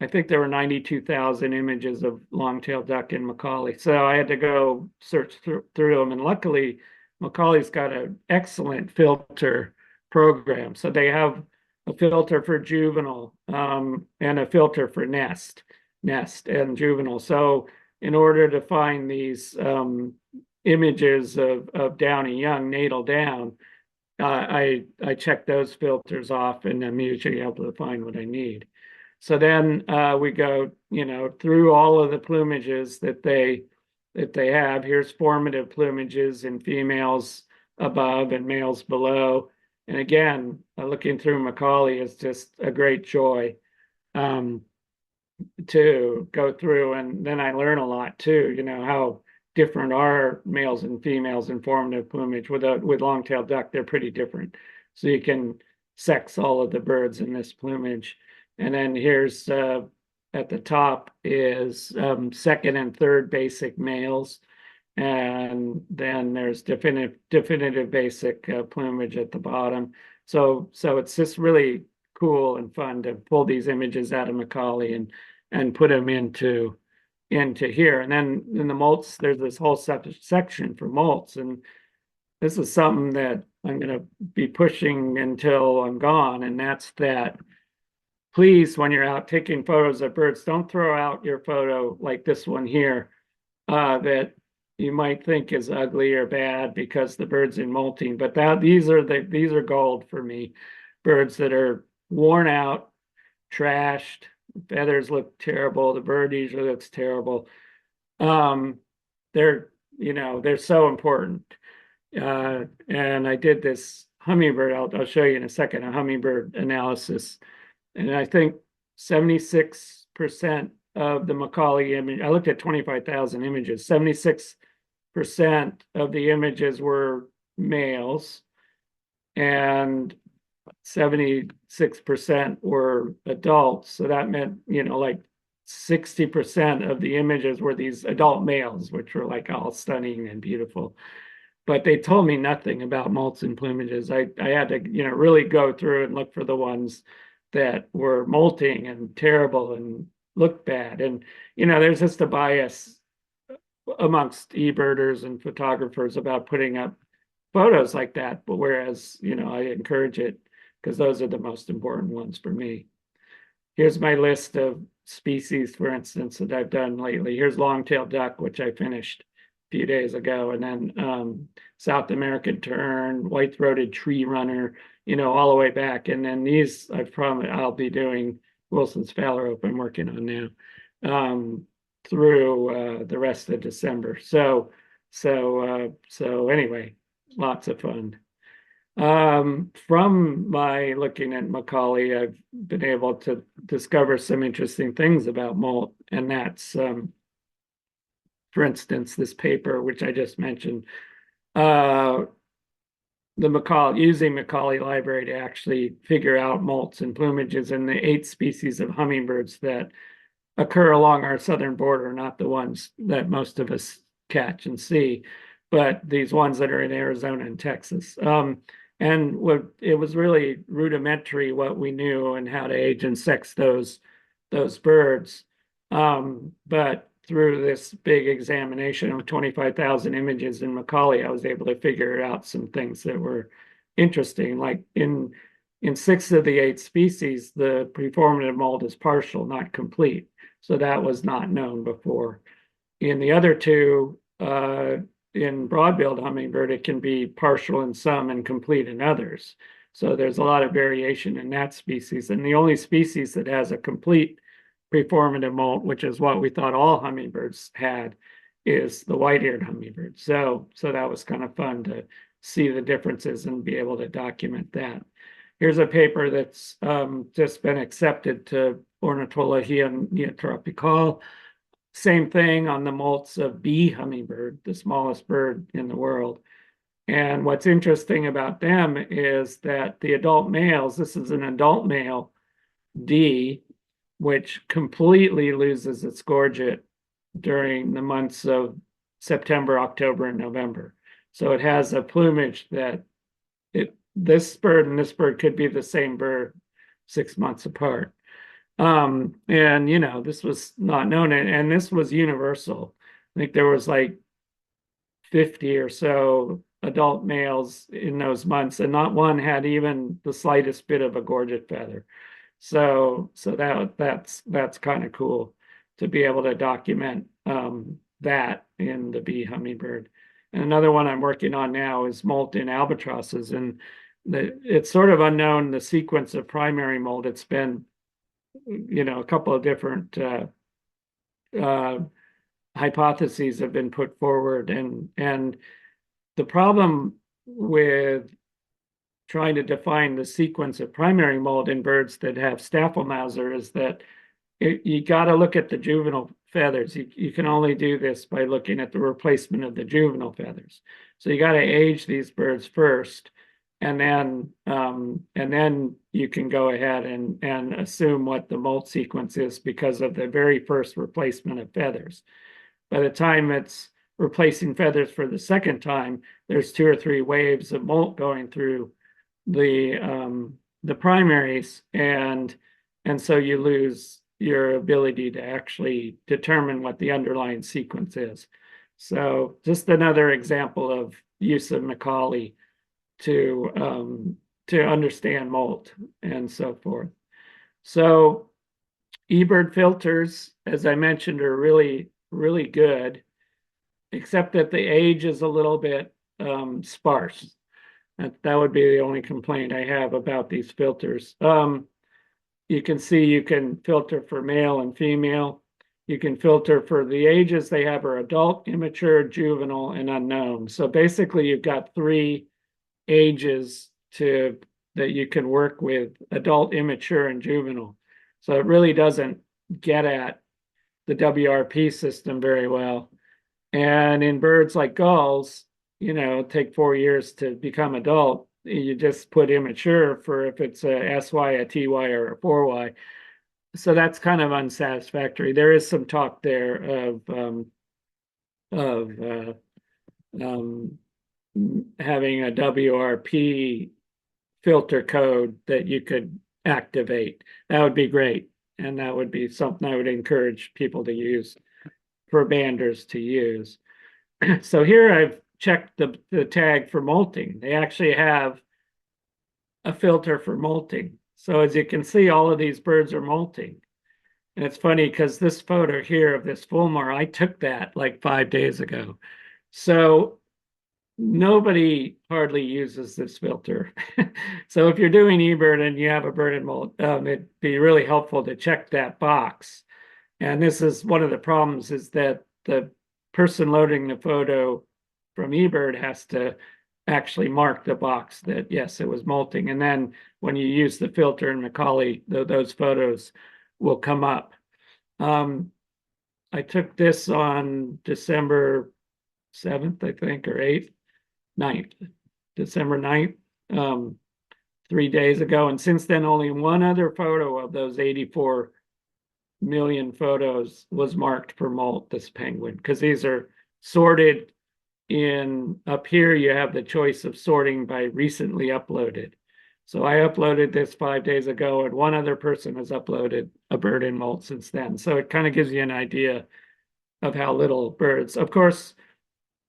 I think there were 92,000 images of long-tailed duck in Macaulay. So I had to go search through them. And luckily, Macaulay's got an excellent filter program. So they have a filter for juvenile and a filter for nest and juvenile. So in order to find these images of downy young, natal down, I check those filters off, and I'm usually able to find what I need. So then we go, through all of the plumages that they have. Here's formative plumages in females above and males below. And again, looking through Macaulay is just a great joy to go through. And then I learn a lot too, how different are males and females in formative plumage. With long-tailed duck, they're pretty different. So you can sex all of the birds in this plumage. And then here's at the top is second and third basic males. And then there's definitive basic plumage at the bottom. So it's just really cool and fun to pull these images out of Macaulay and put them into here. And then in the molts, there's this whole section for molts. And this is something that I'm going to be pushing until I'm gone. And that's that. Please, when you're out taking photos of birds, don't throw out your photo like this one here that you might think is ugly or bad because the bird's in molting. But these are gold for me. Birds that are worn out, trashed, feathers look terrible, the bird usually looks terrible. They're so important. And I did this hummingbird, I'll show you in a second, a hummingbird analysis. And I think 76% of the Macaulay image, I looked at 25,000 images, 76% of the images were males and 76% were adults. So that meant, like 60% of the images were these adult males, which were like all stunning and beautiful. But they told me nothing about molts and plumages. I had to, really go through and look for the ones that were molting and terrible and looked bad. And, there's just a bias amongst eBirders and photographers about putting up photos like that. But whereas, I encourage it because those are the most important ones for me. Here's my list of species, for instance, that I've done lately. Here's long-tailed duck, which I finished a few days ago. And then South American tern, white-throated tree runner, all the way back. And then these I'll be doing Wilson's phalarope I'm working on now through the rest of December. So anyway, lots of fun. From my looking at Macaulay, I've been able to discover some interesting things about molt, and that's for instance, this paper, which I just mentioned, using Macaulay Library to actually figure out molts and plumages in the 8 species of hummingbirds that occur along our southern border, not the ones that most of us catch and see, but these ones that are in Arizona and Texas. And it was really rudimentary what we knew and how to age and sex those birds. But through this big examination of 25,000 images in Macaulay, I was able to figure out some things that were interesting. Like in 6 of the 8 species, the preformative molt is partial, not complete. So that was not known before. In the other 2, in broad-billed hummingbird, it can be partial in some and complete in others. So there's a lot of variation in that species. And the only species that has a complete preformative molt, which is what we thought all hummingbirds had, is the white-eared hummingbird. So that was kind of fun to see the differences and be able to document that. Here's a paper that's just been accepted to Ornithology and Tropical. Same thing on the molts of bee hummingbird, the smallest bird in the world. And what's interesting about them is that the adult males, this is an adult male D, which completely loses its gorget during the months of September, October, and November. So it has a plumage that this bird and this bird could be the same bird 6 months apart. And this was not known, and this was universal. I think there was like 50 or so adult males in those months, and not one had even the slightest bit of a gorget feather. So that's kind of cool to be able to document that in the bee hummingbird. And another one I'm working on now is molt in albatrosses, and it's sort of unknown the sequence of primary molt. It's been a couple of different hypotheses have been put forward, and the problem with trying to define the sequence of primary molt in birds that have Staffelmauser is that you got to look at the juvenile feathers. You can only do this by looking at the replacement of the juvenile feathers. So you got to age these birds first, and then you can go ahead and assume what the molt sequence is because of the very first replacement of feathers. By the time it's replacing feathers for the second time, there's 2 or 3 waves of molt going through the primaries, and so you lose your ability to actually determine what the underlying sequence is. So just another example of use of Macaulay to understand molt and so forth. So eBird filters, as I mentioned, are really, really good, except that the age is a little bit sparse. That would be the only complaint I have about these filters. You can see you can filter for male and female. You can filter for the ages they have are adult, immature, juvenile, and unknown. So basically you've got 3 ages that you can work with: adult, immature, and juvenile. So it really doesn't get at the WRP system very well. And in birds like gulls, take 4 years to become adult. You just put immature for if it's a SY, a TY, or a 4Y. So that's kind of unsatisfactory. There is some talk there of having a WRP filter code that you could activate. That would be great. And that would be something I would encourage people to use, for banders to use. So here I've checked the tag for molting. They actually have a filter for molting. So as you can see, all of these birds are molting. And it's funny because this photo here of this fulmar, I took that like 5 days ago. So nobody hardly uses this filter. So if you're doing eBird and you have a bird in molt, it'd be really helpful to check that box. And this is one of the problems, is that the person loading the photo from eBird has to actually mark the box that, yes, it was molting. And then when you use the filter in Macaulay, those photos will come up. I took this on December 7th, I think, or 8th, 9th, December 9th, 3 days ago. And since then, only one other photo of those 84 million photos was marked for molt, this penguin, because these are sorted in. Up here you have the choice of sorting by recently uploaded. So I uploaded this 5 days ago, and one other person has uploaded a bird in molt since then. So it kind of gives you an idea of how little birds. Of course,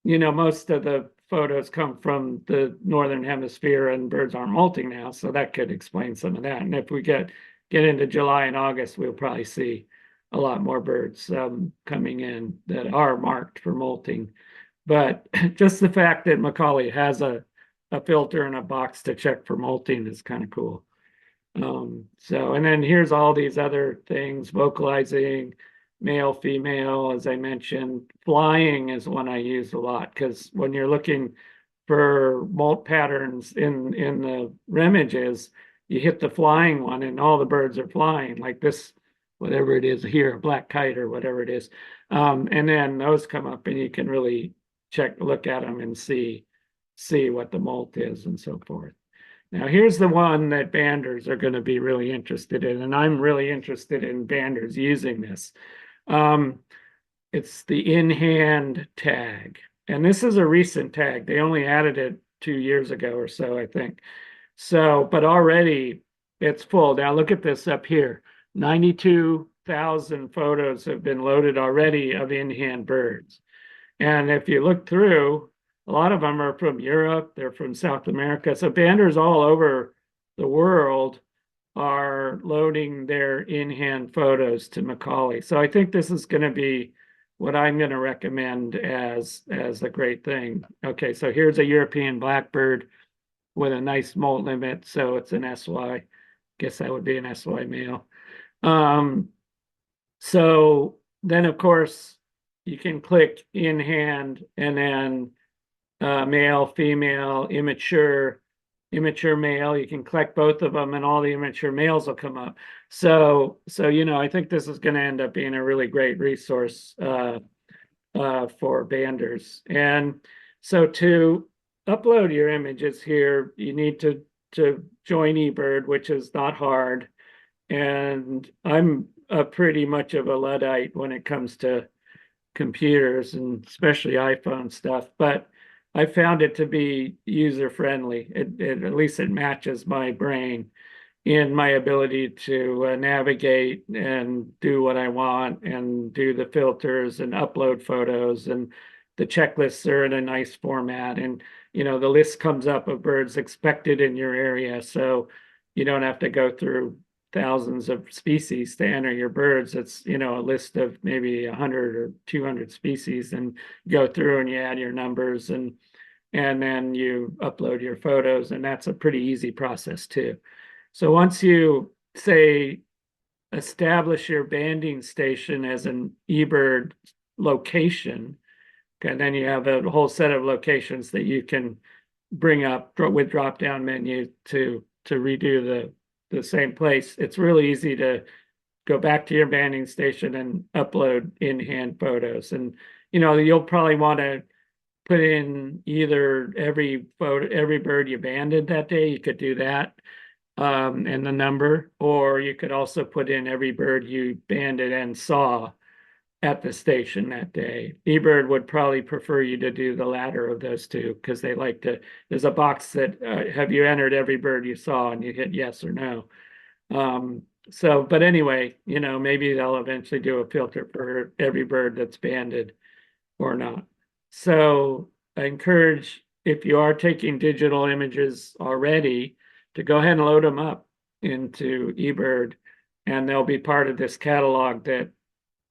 most of the photos come from the northern hemisphere, and birds aren't molting now, so that could explain some of that. And if we get into July and August, we'll probably see a lot more birds coming in that are marked for molting. But just the fact that Macaulay has a filter and a box to check for molting is kind of cool. And then here's all these other things: vocalizing, male, female, as I mentioned. Flying is one I use a lot, because when you're looking for molt patterns in the images, you hit the flying one and all the birds are flying, like this, whatever it is here, a black kite or whatever it is. And then those come up and you can really look at them and see what the molt is and so forth. Now, here's the one that banders are going to be really interested in, and I'm really interested in banders using this. It's the in-hand tag. And this is a recent tag. They only added it 2 years ago or so, I think. So, but already it's full. Now look at this up here. 92,000 photos have been loaded already of in-hand birds. And if you look through, a lot of them are from Europe, they're from South America. So banders all over the world are loading their in-hand photos to Macaulay. So I think this is going to be what I'm going to recommend as a great thing. Okay, so here's a European blackbird with a nice molt limit. So it's an SY. Guess that would be an SY male. So then, of course, you can click in hand and then male, female, immature male. You can collect both of them and all the immature males will come up. So I think this is going to end up being a really great resource for banders. And so to upload your images here, you need to join eBird, which is not hard. And I'm pretty much of a Luddite when it comes to computers and especially iPhone stuff, but I found it to be user friendly. At least it matches my brain in my ability to navigate and do what I want and do the filters and upload photos, and the checklists are in a nice format, and the list comes up of birds expected in your area, so you don't have to go through thousands of species to enter your birds. It's a list of maybe 100 or 200 species, and go through and you add your numbers and then you upload your photos, and that's a pretty easy process too. So once you say establish your banding station as an eBird location, and then you have a whole set of locations that you can bring up with drop down menu to redo the same place. It's really easy to go back to your banding station and upload in-hand photos. And you'll probably want to put in either every bird you banded that day. You could do that, and the number, or you could also put in every bird you banded and saw at the station that day. eBird would probably prefer you to do the latter of those two, because they like to, there's a box that have you entered every bird you saw, and you hit yes or no. But anyway, maybe they'll eventually do a filter for every bird that's banded or not. So I encourage, if you are taking digital images already, to go ahead and load them up into eBird, and they'll be part of this catalog that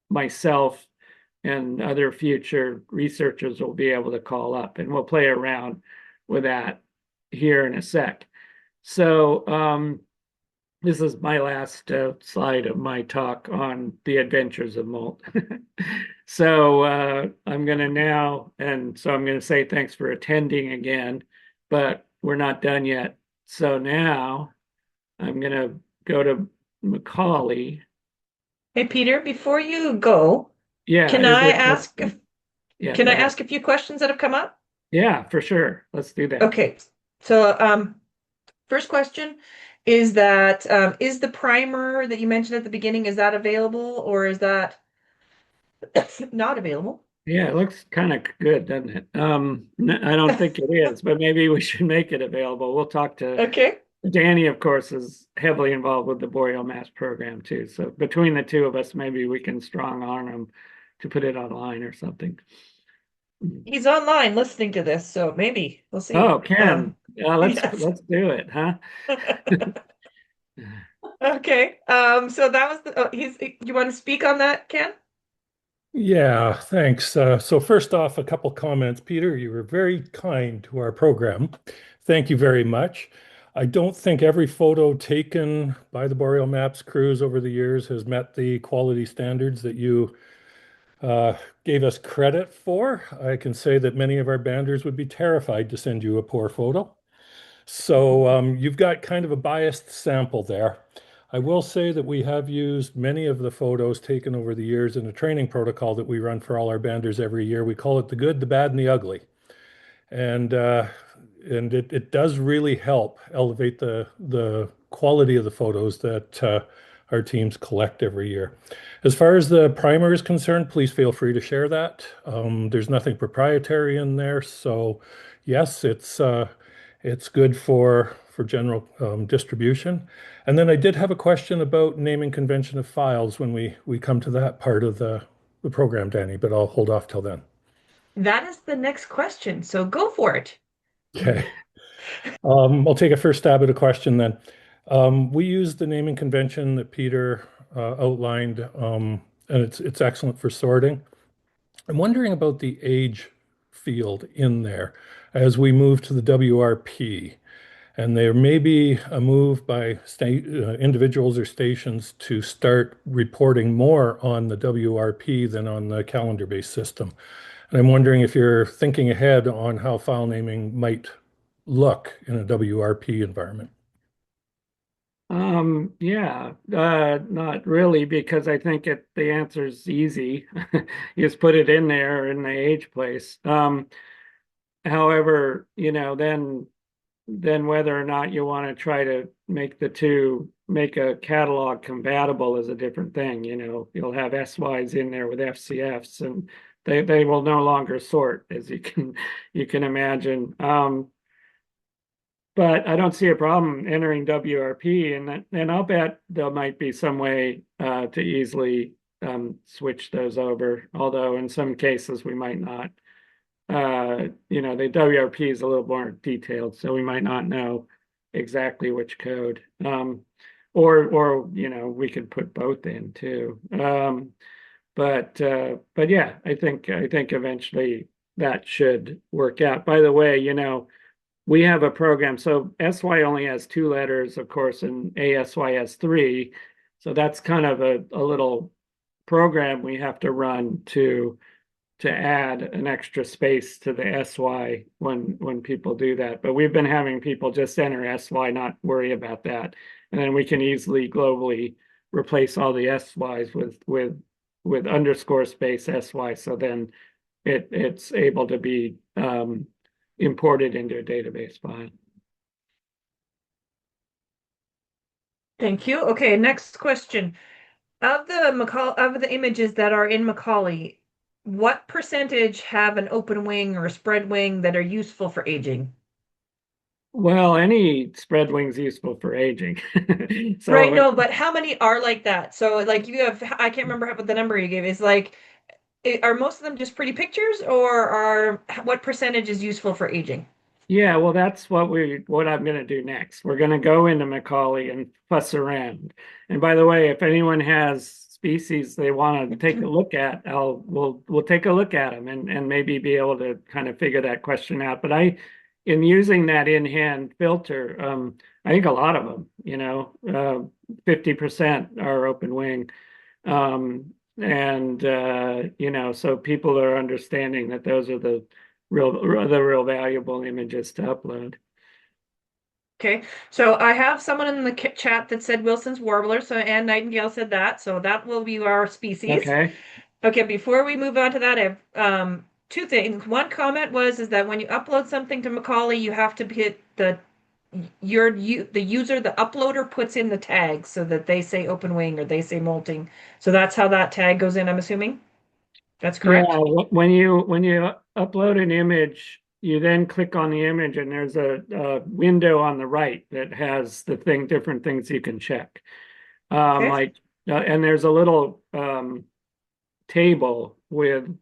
myself and other future researchers will be able to call up, and we'll play around with that here in a sec. So this is my last slide of my talk on the adventures of molt. So I'm going to say thanks for attending again, but we're not done yet. So now I'm going to go to Macaulay. Hey, Peter, before you go, Yeah, can I ask a few questions that have come up? Yeah, for sure. Let's do that. Okay. So first question is that is the primer that you mentioned at the beginning, is that available, or is that not available? Yeah, it looks kind of good, doesn't it? I don't think it is, but maybe we should make it available. We'll talk to Okay. Danny, of course, is heavily involved with the Boreal Maps program too. So between the two of us, maybe we can strong arm him to put it online or something. He's online listening to this, so maybe we'll see. Oh, Ken, let's yes. do it, huh? Okay. So that was you want to speak on that, Ken? Yeah, thanks. So first off, a couple comments. Peter, you were very kind to our program. Thank you very much. I don't think every photo taken by the Boreal Maps crews over the years has met the quality standards that you gave us credit for. I can say that many of our banders would be terrified to send you a poor photo. So you've got kind of a biased sample there. I will say that we have used many of the photos taken over the years in a training protocol that we run for all our banders every year. We call it the good, the bad, and the ugly. And it does really help elevate the quality of the photos that our teams collect every year. As far as the primer is concerned, please feel free to share that. There's nothing proprietary in there, so yes, it's good for general distribution. And then I did have a question about naming convention of files when we come to that part of the program, Danny, but I'll hold off till then. That is the next question, so go for it. Okay. I'll take a first stab at a question then. We use the naming convention that Peter outlined, and it's excellent for sorting. I'm wondering about the age field in there as we move to the WRP. And there may be a move by state individuals or stations to start reporting more on the WRP than on the calendar-based system. And I'm wondering if you're thinking ahead on how file naming might look in a WRP environment. Yeah, not really, because I think the answer is easy. You just put it in there in the age place. However, then whether or not you want to try to make a catalog compatible is a different thing. You'll have SYs in there with FCFs, and they will no longer sort, as you can imagine. But I don't see a problem entering WRP, and I'll bet there might be some way to easily switch those over. Although in some cases we might not. The WRP is a little more detailed, so we might not know exactly which code. Or we could put both in too. But yeah, I think eventually that should work out. By the way, we have a program. So SY only has 2 letters, of course, and ASY has 3. So that's kind of a little program we have to run to add an extra space to the SY when people do that. But we've been having people just enter SY, not worry about that. And then we can easily globally replace all the SYs with underscore space SY. So then it's able to be imported into a database file. Thank you. Okay, next question. Of the images that are in Macaulay, what percentage have an open wing or a spread wing that are useful for aging? Well, any spread wing's useful for aging. So Right, no, but how many are like that? So like you have, I can't remember what the number you gave is like, are most of them just pretty pictures or what percentage is useful for aging? yeah, well, that's what I'm going to do next. We're going to go into Macaulay and fuss around. And by the way, if anyone has species they want to take a look at, we'll take a look at them and maybe be able to kind of figure that question out. But in using that in-hand filter, I think a lot of them, 50% are open wing. So people are understanding that those are the real valuable images to upload. Okay, so I have someone in the chat that said Wilson's warbler, so Anne Nightingale said that, so that will be our species. Okay. Okay, before we move on to that, I have 2 things. One comment is that when you upload something to Macaulay, you have to hit the user, the uploader puts in the tag so that they say open wing or they say molting. So that's how that tag goes in, I'm assuming. That's correct? Yeah, when you upload an image, you then click on the image and there's a window on the right that has different things you can check. Okay. And there's a little table with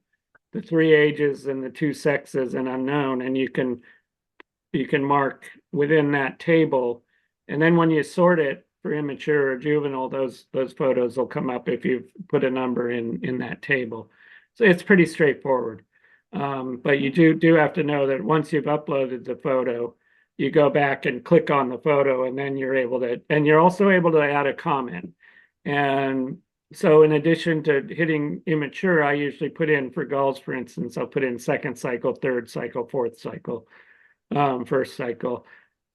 the 3 ages and the 2 sexes and unknown, and you can mark within that table. And then when you sort it for immature or juvenile, those photos will come up if you've put a number in that table. So it's pretty straightforward. But you do have to know that once you've uploaded the photo, you go back and click on the photo, and then you're also able to add a comment. And so in addition to hitting immature, I usually put in for gulls, for instance, I'll put in second cycle, third cycle, fourth cycle, first cycle,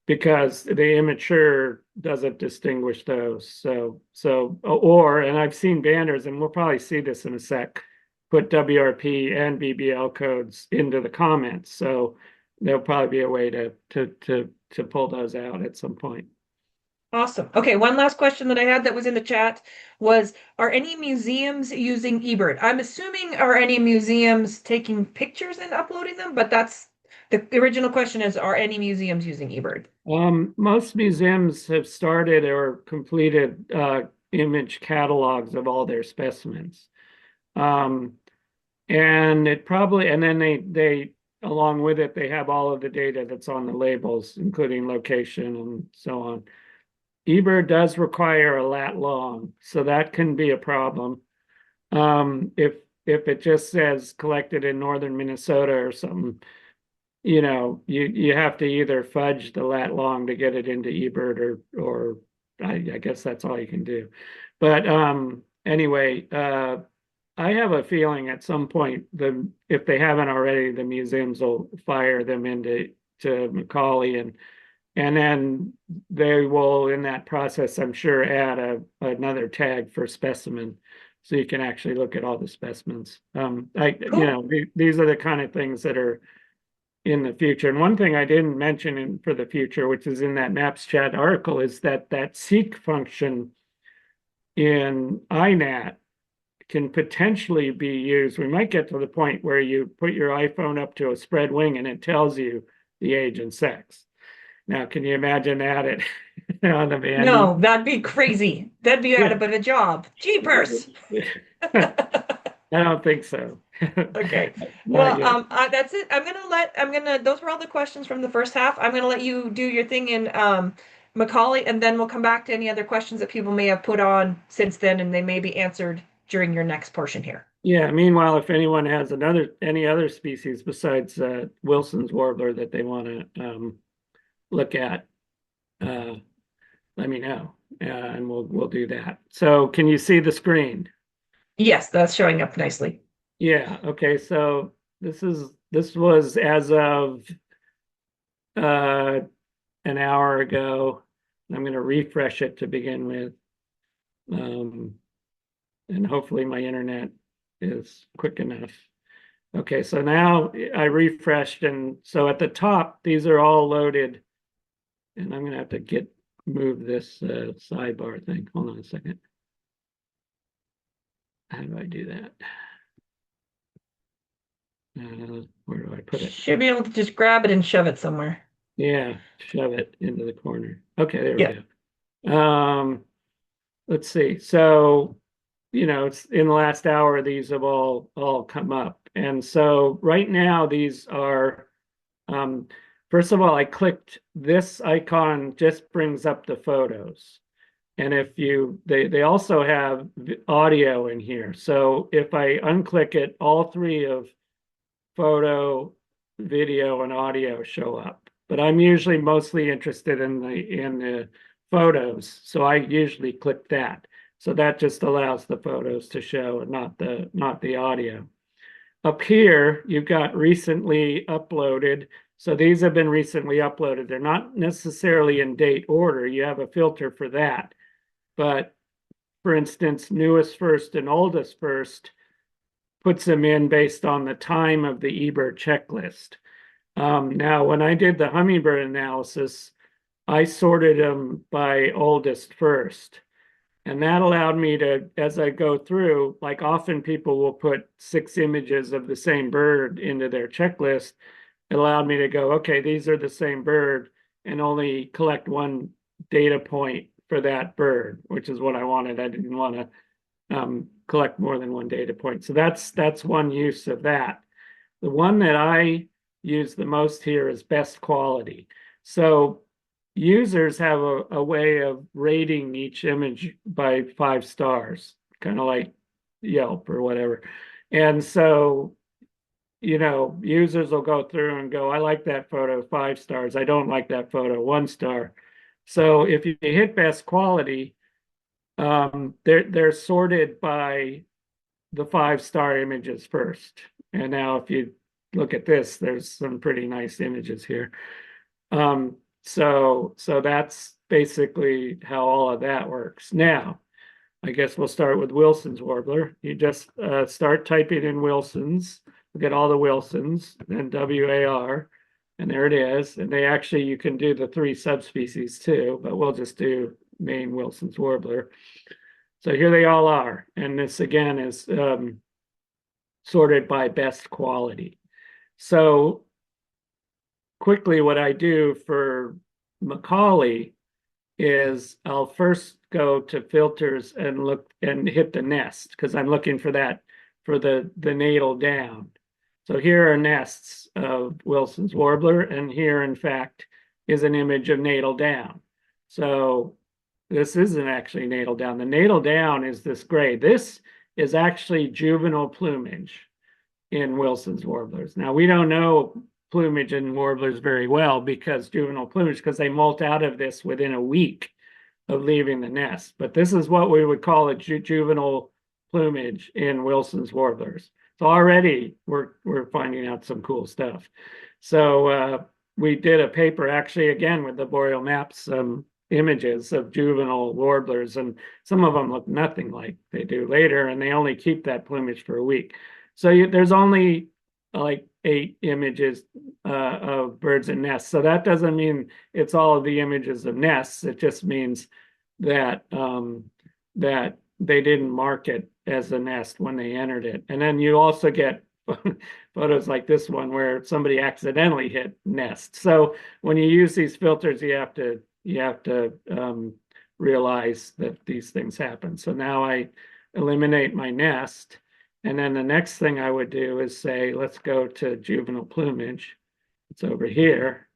because the immature doesn't distinguish those. And I've seen banders, and we'll probably see this in a sec, put WRP and BBL codes into the comments. So there'll probably be a way to pull those out at some point. Awesome. Okay, one last question that I had that was in the chat was, are any museums using eBird? I'm assuming are any museums taking pictures and uploading them, but that's the original question is, are any museums using eBird? Most museums have started or completed image catalogs of all their specimens. And then they along with it, they have all of the data that's on the labels, including location and so on. eBird does require a lat long, so that can be a problem. If it just says collected in northern Minnesota or something, you have to either fudge the lat long to get it into eBird or I guess that's all you can do. But anyway, I have a feeling at some point if they haven't already, the museums will fire them into Macaulay and then they will, in that process, I'm sure, add another tag for specimen, so you can actually look at all the specimens. Cool. These are the kind of things that are in the future. And one thing I didn't mention for the future, which is in that Maps Chat article, is that seek function in INAT can potentially be used. We might get to the point where you put your iPhone up to a spread wing and it tells you the age and sex. Now, can you imagine that on the Vandy? No, that'd be crazy. That'd be out of a job. Jeepers. I don't think so. Okay. Not yet. Well, that's it. Those were all the questions from the first half. I'm gonna let you do your thing in Macaulay, and then we'll come back to any other questions that people may have put on since then, and they may be answered during your next portion here. Yeah, meanwhile, if anyone has any other species besides Wilson's warbler that they want to look at, let me know, and we'll do that. So can you see the screen? Yes, that's showing up nicely. Yeah, okay, so this was as of an hour ago. I'm going to refresh it to begin with, and hopefully my internet is quick enough. Okay, so now I refreshed, and so at the top, these are all loaded, and I'm going to have to move this sidebar thing. Hold on a second. How do I do that? Where do I put it? Should be able to just grab it and shove it somewhere. Yeah, shove it into the corner. Okay, there we go. Let's see. So, it's in the last hour, these have all come up. And so right now, these are, first of all, I clicked this icon, just brings up the photos. And if they also have audio in here. So if I unclick it, all three of photo, video, and audio show up. But I'm usually mostly interested in the photos, so I usually click that. So that just allows the photos to show and not the audio. Up here, you've got recently uploaded. So these have been recently uploaded. They're not necessarily in date order. You have a filter for that. But for instance, newest first and oldest first puts them in based on the time of the eBird checklist. Now, when I did the hummingbird analysis, I sorted them by oldest first. And that allowed me to, as I go through, like often people will put 6 images of the same bird into their checklist. It allowed me to go, okay, these are the same bird, and only collect one data point for that bird, which is what I wanted. I didn't want to collect more than one data point. So that's one use of that. The one that I use the most here is best quality. So users have a way of rating each image by 5 stars, kind of like Yelp or whatever. And so, users will go through and go, I like that photo, 5 stars. I don't like that photo, 1 star. So if you hit best quality, they're sorted by the 5-star images first. And now if you look at this, there's some pretty nice images here. So that's basically how all of that works. Now, I guess we'll start with Wilson's warbler. You just start typing in Wilson's, look at all the Wilsons, then WAR, and there it is. And they actually, you can do the 3 subspecies too, but we'll just do main Wilson's warbler. So here they all are. And this again is sorted by best quality. So quickly, what I do for Macaulay is I'll first go to filters and look and hit the nest because I'm looking for that for the natal down. So here are nests of Wilson's warbler, and here, in fact, is an image of natal down. So this isn't actually natal down. The natal down is this gray. This is actually juvenile plumage in Wilson's warblers. Now, we don't know plumage in warblers very well because juvenile plumage, because they molt out of this within a week of leaving the nest. But this is what we would call a juvenile plumage in Wilson's warblers. So already we're finding out some cool stuff. So we did a paper actually again with the Boreal Maps images of juvenile warblers, and some of them look nothing like they do later, and they only keep that plumage for a week. So there's only like 8 images of birds and nests. So that doesn't mean it's all of the images of nests. It just means that that they didn't mark it as a nest when they entered it. And then you also get photos like this one where somebody accidentally hit nest. So when you use these filters, you have to realize that these things happen. So now I eliminate my nest. And then the next thing I would do is say, let's go to juvenile plumage. It's over here.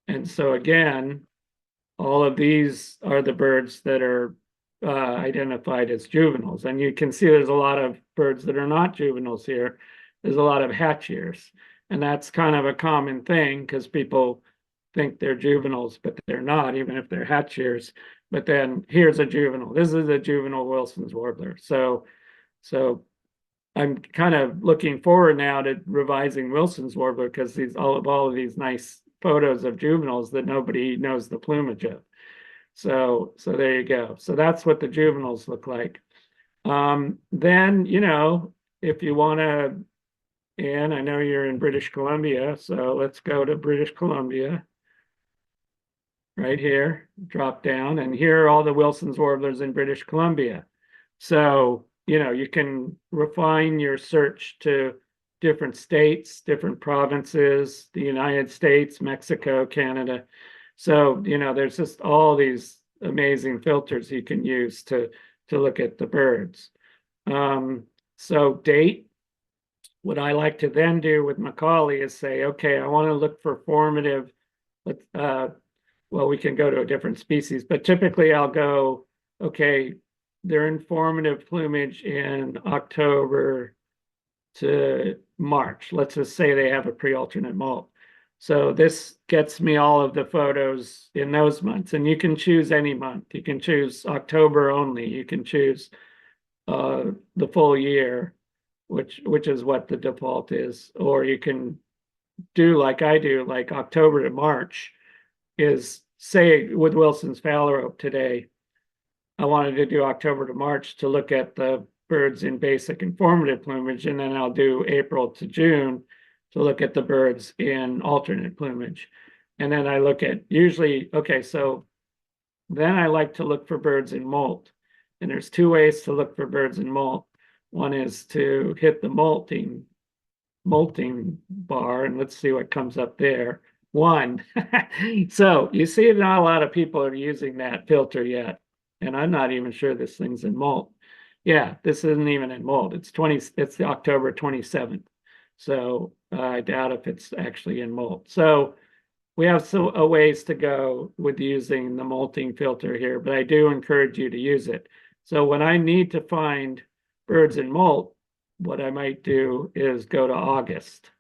And so again, all of these are the birds that are identified as juveniles. And you can see there's a lot of birds that are not juveniles here. There's a lot of hatch years. And that's kind of a common thing because people think they're juveniles, but they're not, even if they're hatch years. But then here's a juvenile. This is a juvenile Wilson's warbler. So I'm kind of looking forward now to revising Wilson's warbler because all of these nice photos of juveniles that nobody knows the plumage of. So there you go. So that's what the juveniles look like. Then, if you want to, and I know you're in British Columbia, so let's go to British Columbia. Right here, drop down, and here are all the Wilson's warblers in British Columbia. So you can refine your search to different states, different provinces, the United States, Mexico, Canada. So, there's just all these amazing filters you can use to look at the birds. So date, what I like to then do with Macaulay is say, okay, I want to look for formative, well, we can go to a different species, but typically I'll go, okay, they're in formative plumage in October to March. Let's just say they have a pre-alternate molt. So this gets me all of the photos in those months. And you can choose any month. You can choose October only. You can choose the full year, which is what the default is. Or you can do like I do, like October to March is, say, with Wilson's phalarope today, I wanted to do October to March to look at the birds in basic and formative plumage, and then I'll do April to June to look at the birds in alternate plumage. And then I look at usually, okay, so then I like to look for birds in molt. And there's 2 ways to look for birds in molt. One is to hit the molting bar, and let's see what comes up there. 1. So you see not a lot of people are using that filter yet. And I'm not even sure this thing's in molt. Yeah, this isn't even in molt. It's the October 27th. So I doubt if it's actually in molt. So we have a ways to go with using the molting filter here, but I do encourage you to use it. So when I need to find birds in molt, what I might do is go to August.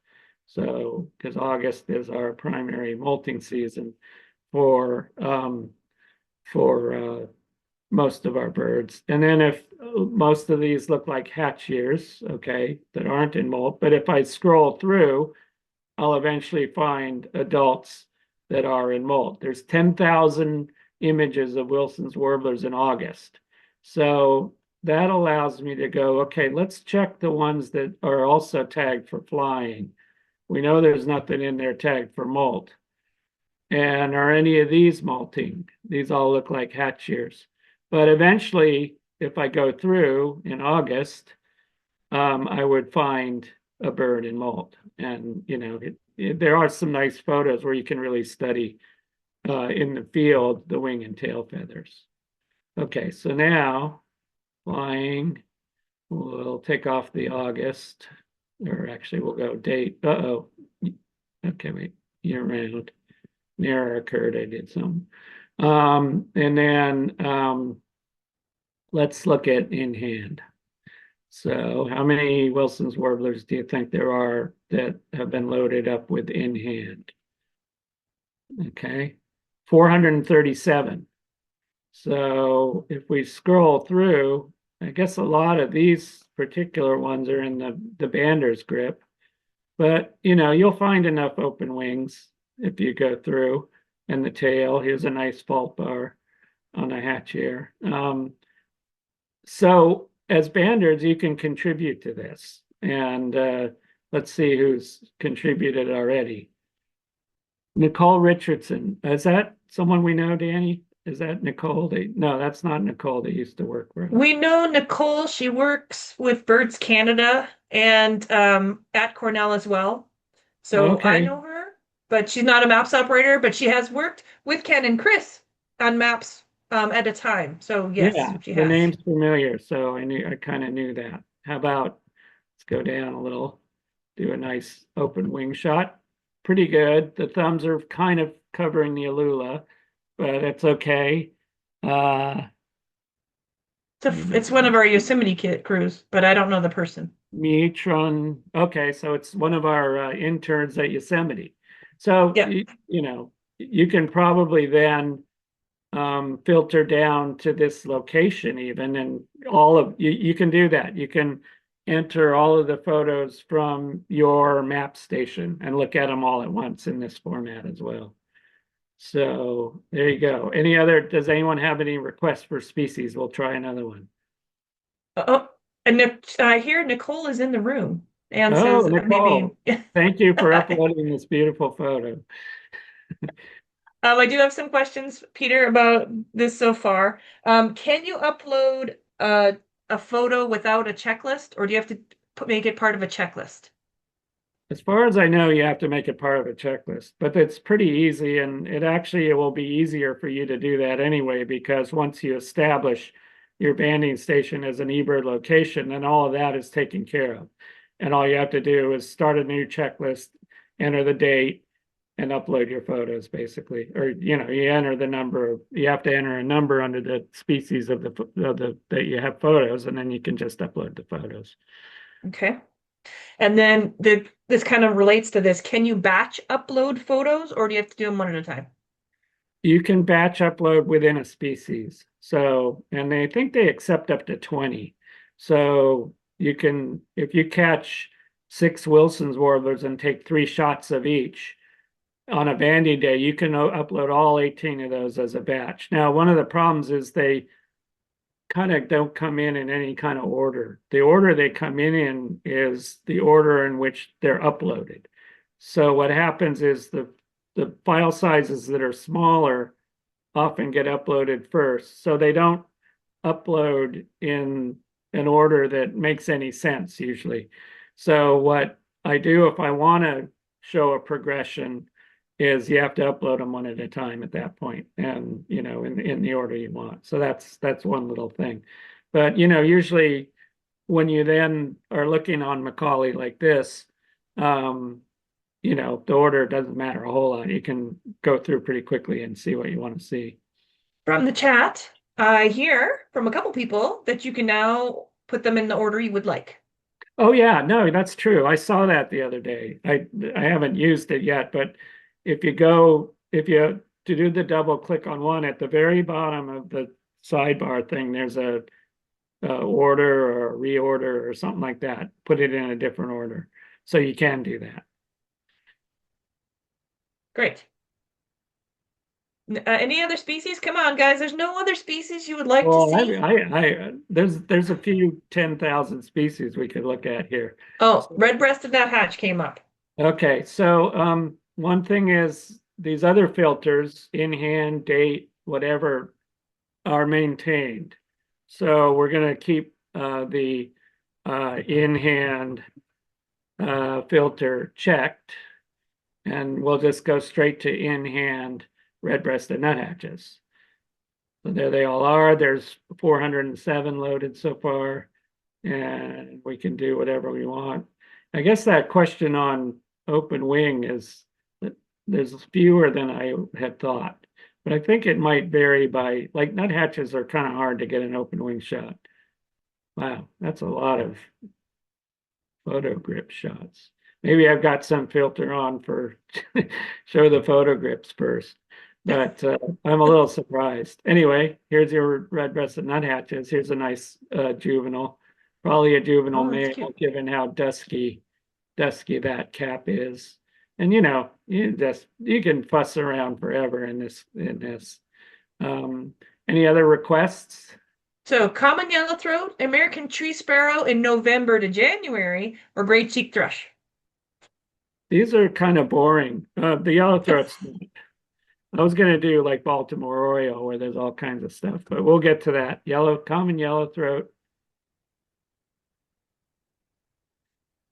So because August is our primary molting season for most of our birds. And then if most of these look like hatch years, okay, that aren't in molt, but if I scroll through, I'll eventually find adults that are in molt. There's 10,000 images of Wilson's warblers in August. So that allows me to go, okay, let's check the ones that are also tagged for flying. We know there's nothing in there tagged for molt. And are any of these molting? These all look like hatch years. But eventually, if I go through in August, I would find a bird in molt. And, there are some nice photos where you can really study in the field the wing and tail feathers. Okay, so now flying, we'll take off the August, or actually we'll go date. Uh-oh. Okay, wait, year round. Error occurred, I did some. And then let's look at in hand. So how many Wilson's warblers do you think there are that have been loaded up with in hand? Okay, 437. So if we scroll through, I guess a lot of these particular ones are in the bander's grip, but you'll find enough open wings if you go through, and the tail. Here's a nice fault bar on a hatch here. So as banders, you can contribute to this. And let's see who's contributed already. Nicole Richardson. Is that someone we know, Danny? Is that Nicole? No, that's not Nicole that used to work for us. We know Nicole. She works with Birds Canada and at Cornell as well. So I know her, but she's not a maps operator, but she has worked with Ken and Chris on maps at a time. So yes, yeah, she the has. name's familiar, so I kind of knew that. How about let's go down a little, do a nice open wing shot. Pretty good. The thumbs are kind of covering the Alula, but it's okay. It's one of our Yosemite kit crews, but I don't know the person. Mitron. Okay, so it's one of our interns at Yosemite. So Yeah. you can probably then filter down to this location even, and all of you can do that. You can enter all of the photos from your map station and look at them all at once in this format as well. So there you go. Does anyone have any requests for species? We'll try another one. Oh, and I hear Nicole is in the room and Oh, says Nicole, maybe. thank you for uploading this beautiful photo. I do have some questions, Peter, about this so far. Can you upload a photo without a checklist, or do you have to make it part of a checklist? As far as I know, you have to make it part of a checklist, but it's pretty easy, and it will be easier for you to do that anyway, because once you establish your banding station as an eBird location, then all of that is taken care of. And all you have to do is start a new checklist, enter the date, and upload your photos basically. Or, you enter the number, you have to enter a number under the species of that you have photos, and then you can just upload the photos. Okay. And then this kind of relates to this. Can you batch upload photos, or do you have to do them one at a time? You can batch upload within a species. So, and I think they accept up to 20. So you can, if you catch 6 Wilson's warblers and take 3 shots of each on a banding day, you can upload all 18 of those as a batch. Now, one of the problems is they kind of don't come in any kind of order. The order they come in is the order in which they're uploaded. So what happens is the file sizes that are smaller often get uploaded first. So they don't upload in an order that makes any sense usually. So what I do if I want to show a progression is you have to upload them one at a time at that point, and in the order you want. So that's one little thing. But usually when you then are looking on Macaulay like this, the order doesn't matter a whole lot. You can go through pretty quickly and see what you want to see. From the chat, I hear from a couple people that you can now put them in the order you would like. Oh yeah, no, that's true. I saw that the other day. I haven't used it yet, but if you to do the double click on one at the very bottom of the sidebar thing, there's a order or a reorder or something like that. Put it in a different order. So you can do that. Great. Any other species? Come on, guys. There's no other species you would like to Well, see? there's a few 10,000 species we could look at here. Oh, red-breasted nuthatch came up. Okay, so one thing is these other filters, in hand, date, whatever, are maintained. So we're going to keep the in hand filter checked, and we'll just go straight to in hand red-breasted nuthatches. So there they all are. There's 407 loaded so far, and we can do whatever we want. I guess that question on open wing is that there's fewer than I had thought, but I think it might vary by, like, nuthatches are kind of hard to get an open wing shot. Wow, that's a lot of photo grip shots. Maybe I've got some filter on for show the photo grips first, but I'm a little surprised. Anyway, here's your red-breasted nuthatches. Here's a nice juvenile, probably a juvenile male, given how dusky that cap is. And you can fuss around forever in this. Any other requests? So common yellowthroat, American tree sparrow in November to January, or gray cheek thrush. These are kind of boring. The yellowthroats. I was going to do like Baltimore Oriole, where there's all kinds of stuff, but we'll get to that. Common yellowthroat.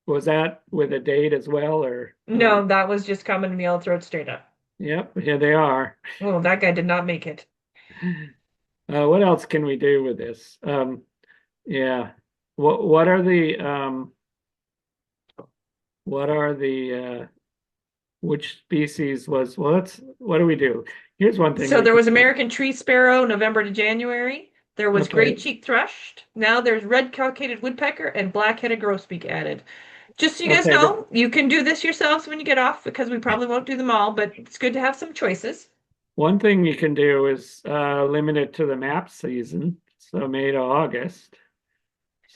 Was that with a date as well, or? No, that was just common yellowthroat straight up. Yep, here they are. Oh, that guy did not make it. What else can we do with this? Yeah. What are the which species was, well, what do we do? Here's one thing. So there was American tree sparrow, November to January. There was gray cheek thrush. Now there's red cockaded woodpecker and black-headed grosbeak added. Just so you guys know, you can do this yourselves when you get off, because we probably won't do them all, but it's good to have some choices. One thing you can do is limit it to the map season, so May to August.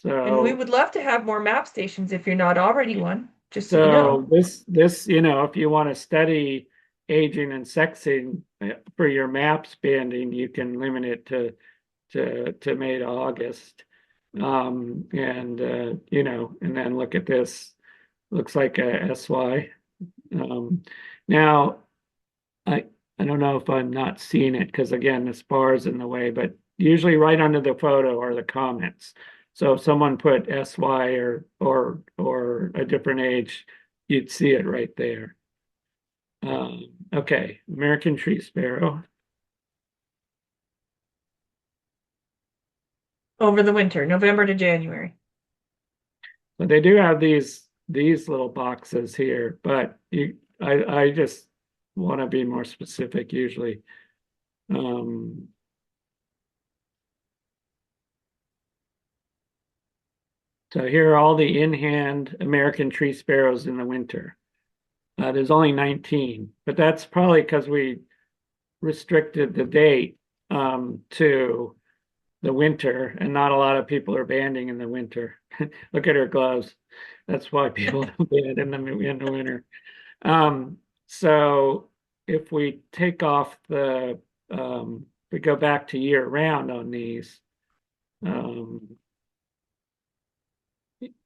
And we would love to have more map stations if you're not already one, just so you know. This, if you want to study aging and sexing for your maps banding, you can limit it to May to August. And then look at this. Looks like a SY. Now, I don't know if I'm not seeing it because, again, this bar is in the way, but usually right under the photo are the comments. So if someone put SY or a different age, you'd see it right there. Okay, American tree sparrow. Over the winter, November to January. But they do have these little boxes here, but I just want to be more specific usually. So here are all the in-hand American tree sparrows in the winter. There's only 19, but that's probably because we restricted the date to the winter, and not a lot of people are banding in the winter. Look at her gloves. That's why people don't band in the winter. So if we take off we go back to year round on these,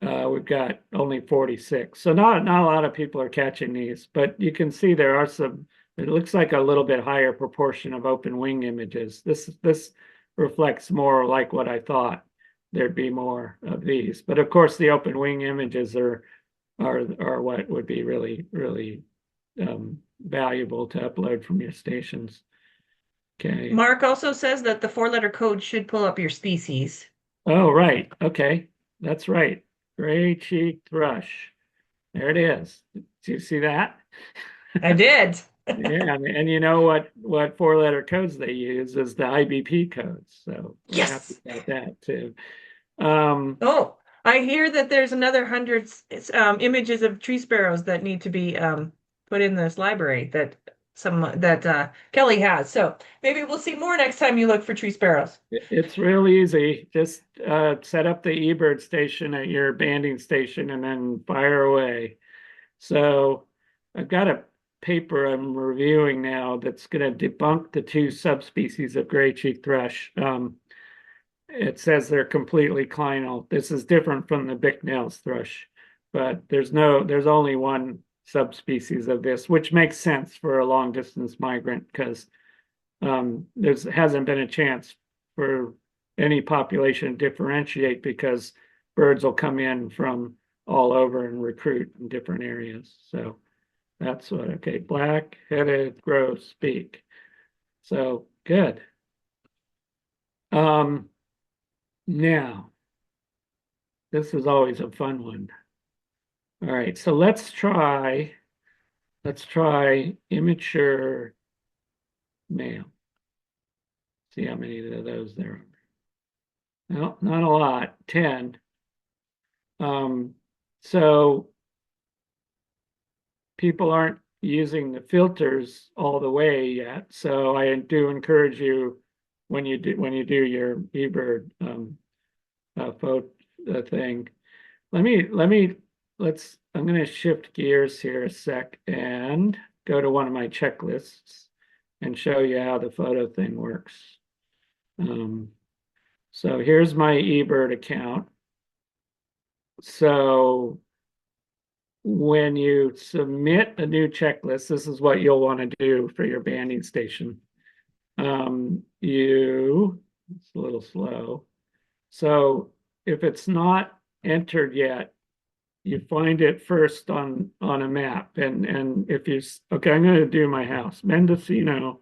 we've got only 46. So not a lot of people are catching these, but you can see there are some, it looks like a little bit higher proportion of open wing images. This reflects more like what I thought there'd be more of these. But of course the open wing images are what would be really, really valuable to upload from your stations. Okay. Mark also says that the 4-letter code should pull up your species. Oh, right. Okay. That's right. Gray cheek thrush. There it is. Do you see that? I did. Yeah, and you know what 4-letter codes they use is the IBP codes. So yes, we're happy about that too. Oh, I hear that there's another hundreds images of tree sparrows that need to be put in this library. That Kelly has. So maybe we'll see more next time you look for tree sparrows. It's real easy. Just set up the eBird station at your banding station and then fire away. So I've got a paper I'm reviewing now that's going to debunk the two subspecies of gray-cheeked thrush. It says they're completely clinal. This is different from the Bicknell's thrush, but there's only one subspecies of this, which makes sense for a long distance migrant because there hasn't been a chance for any population to differentiate because birds will come in from all over and recruit in different areas. So that's what, okay, black-headed grosbeak. So good. Now, this is always a fun one. All right, so let's try immature male. See how many of those there are. No, not a lot, 10. So people aren't using the filters all the way yet. So I do encourage you when you do your eBird photo thing. I'm going to shift gears here a sec and go to one of my checklists and show you how the photo thing works. So here's my eBird account. So when you submit a new checklist, this is what you'll want to do for your banding station. It's a little slow. So if it's not entered yet, you find it first on a map. And if you, okay, I'm going to do my house, Mendocino,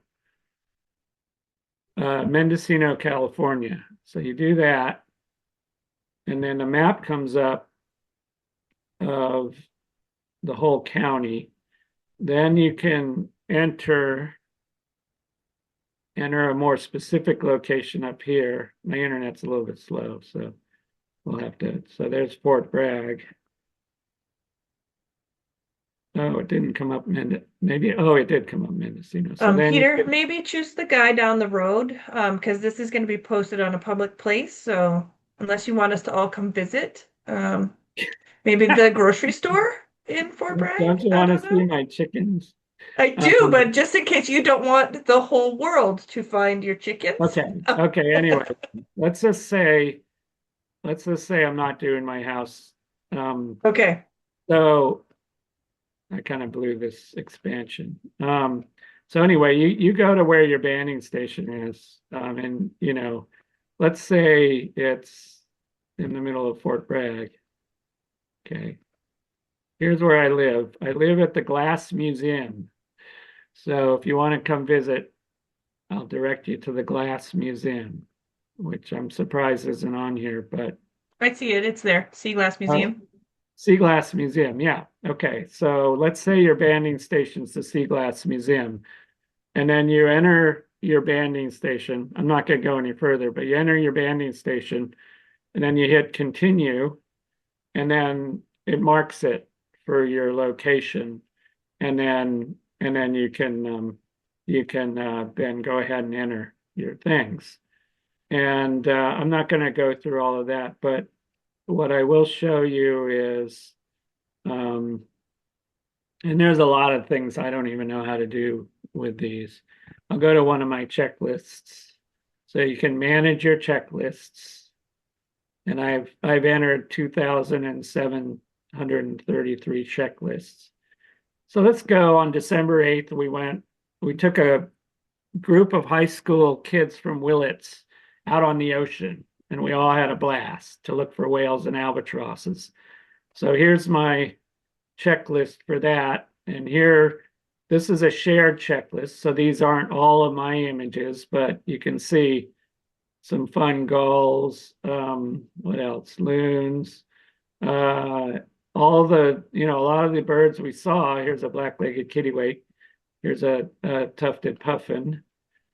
California. So you do that, and then a map comes up of the whole county. Then you can enter a more specific location up here. My internet's a little bit slow, so we'll have to, so there's Fort Bragg. Oh, it didn't come up maybe, oh, it did come up Mendocino. So then Peter, maybe choose the guy down the road, because this is going to be posted on a public place. So unless you want us to all come visit, maybe the grocery store in Fort Bragg. Don't you want to see my chickens? I do, but just in case you don't want the whole world to find your chickens. Okay. Anyway, let's just say I'm not doing my house. Okay. So I kind of blew this expansion. So anyway, you go to where your banding station is, and let's say it's in the middle of Fort Bragg. Okay. Here's where I live. I live at the Glass Museum. So if you want to come visit, I'll direct you to the Glass Museum, which I'm surprised isn't on here, but I see it. It's there. Sea Glass Museum. Sea Glass Museum. Yeah. Okay. So let's say your banding station's the Sea Glass Museum, and then you enter your banding station. I'm not going to go any further, but you enter your banding station, and then you hit continue, and then it marks it for your location, and then you can then go ahead and enter your things. And I'm not going to go through all of that, but what I will show you is, and there's a lot of things I don't even know how to do with these. I'll go to one of my checklists. So you can manage your checklists. And I've entered 2,733 checklists. So let's go on December 8th. We took a group of high school kids from Willits out on the ocean, and we all had a blast to look for whales and albatrosses. So here's my checklist for that. And here, this is a shared checklist. So these aren't all of my images, but you can see some fun gulls. What else? Loons. All the, a lot of the birds we saw. Here's a black-legged kittiwake. Here's a tufted puffin.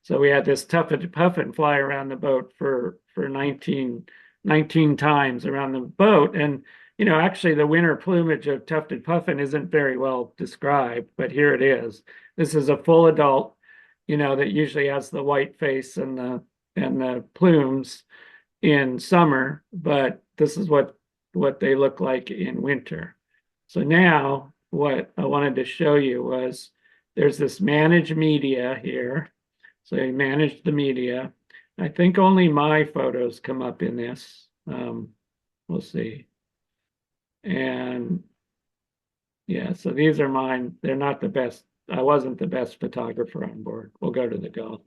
So we had this tufted puffin fly around the boat for 19 19 times around the boat. And, actually the winter plumage of tufted puffin isn't very well described, but here it is. This is a full adult, that usually has the white face and the plumes in summer, but this is what they look like in winter. So now what I wanted to show you was there's this manage media here. So I managed the media. I think only my photos come up in this. We'll see. And yeah, so these are mine. They're not the best. I wasn't the best photographer on board. We'll go to the go.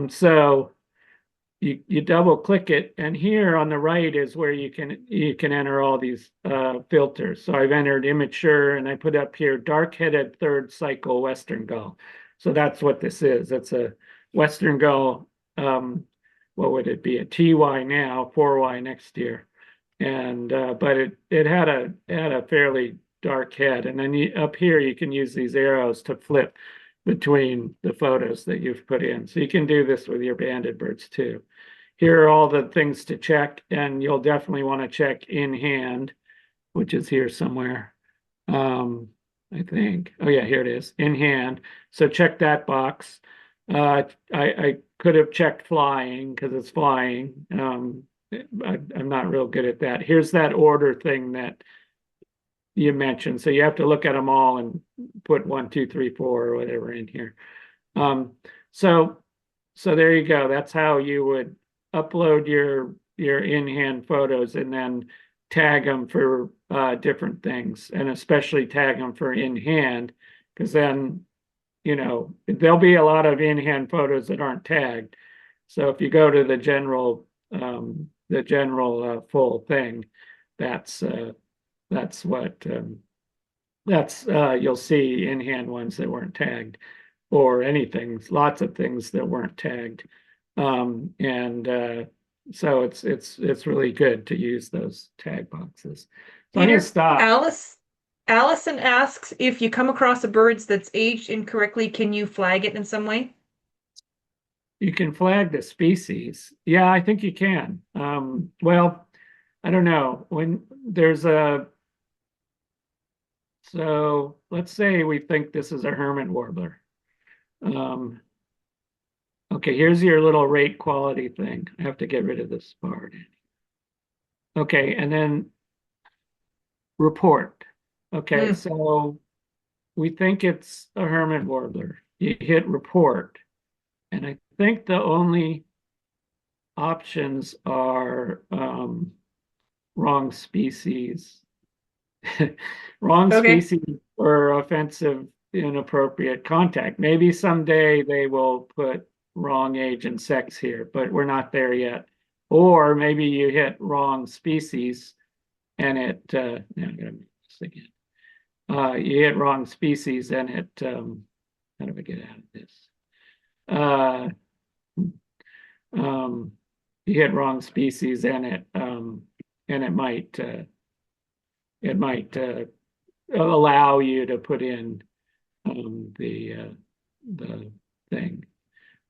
So you double click it, and here on the right is where you can enter all these filters. So I've entered immature, and I put up here dark-headed third cycle Western gull. So that's what this is. It's a Western gull. What would it be? A TY now, 4Y next year. And but it had a fairly dark head, and then up here you can use these arrows to flip between the photos that you've put in. So you can do this with your banded birds too. Here are all the things to check, and you'll definitely want to check in hand, which is here somewhere. I think. Oh yeah, here it is, in hand. So check that box. I could have checked flying because it's flying. I'm not real good at that. Here's that order thing that you mentioned. So you have to look at them all and put 1, 2, 3, 4 or whatever in here. So there you go. That's how you would upload your in-hand photos and then tag them for different things, and especially tag them for in-hand, because then there'll be a lot of in-hand photos that aren't tagged. So if you go to the general full thing, that's what you'll see in-hand ones that weren't tagged, or anything, lots of things that weren't tagged. So it's really good to use those tag boxes. So I'm Peter, gonna stop. Allison asks if you come across a bird that's aged incorrectly, can you flag it in some way? You can flag the species. Yeah, I think you can. Well, I don't know. When there's so let's say we think this is a hermit warbler. Okay, here's your little rate quality thing. I have to get rid of this part. Okay, and then report. Okay, so we think it's a hermit warbler. You hit report, and I think the only options are wrong species, wrong Okay. species or offensive, inappropriate contact. Maybe someday they will put wrong age and sex here, but we're not there yet. Or maybe you hit wrong species and it, now I'm gonna make this again. You hit wrong species and it, how do I get out of this? You hit wrong species and it might allow you to put in the thing.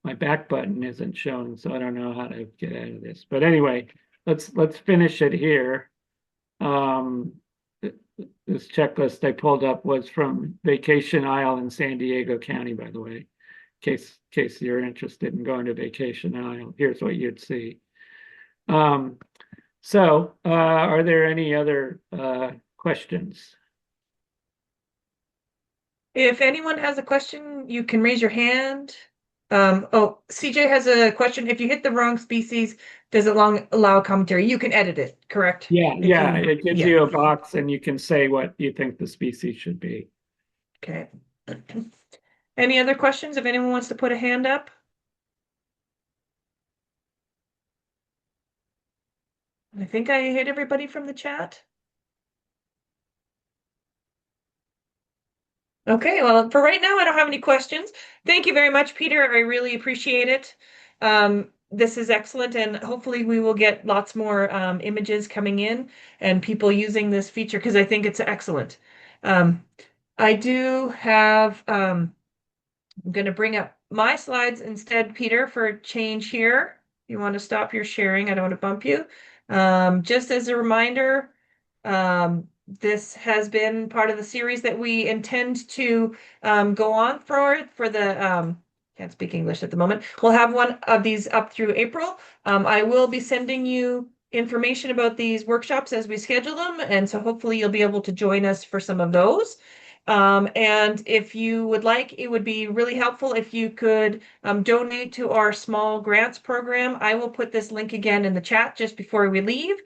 My back button isn't shown, so I don't know how to get out of this. But anyway, let's finish it here. This checklist I pulled up was from Vacation Isle in San Diego County, by the way. In case you're interested in going to Vacation Isle, here's what you'd see. So are there any other questions? If anyone has a question, you can raise your hand. Oh, CJ has a question. If you hit the wrong species, does it allow commentary? You can edit it, correct? Yeah, yeah, You, it gives yeah. you a box and you can say what you think the species should be. Okay. Any other questions? If anyone wants to put a hand up? I think I hit everybody from the chat. Okay, well, for right now, I don't have any questions. Thank you very much, Peter. I really appreciate it. This is excellent, and hopefully we will get lots more images coming in and people using this feature because I think it's excellent. I do have, I'm going to bring up my slides instead, Peter, for a change here. You want to stop your sharing? I don't want to bump you. Just as a reminder, this has been part of the series that we intend to go on for the can't speak English at the moment. We'll have one of these up through April. I will be sending you information about these workshops as we schedule them, and so hopefully you'll be able to join us for some of those. And if you would like, it would be really helpful if you could donate to our small grants program. I will put this link again in the chat just before we leave.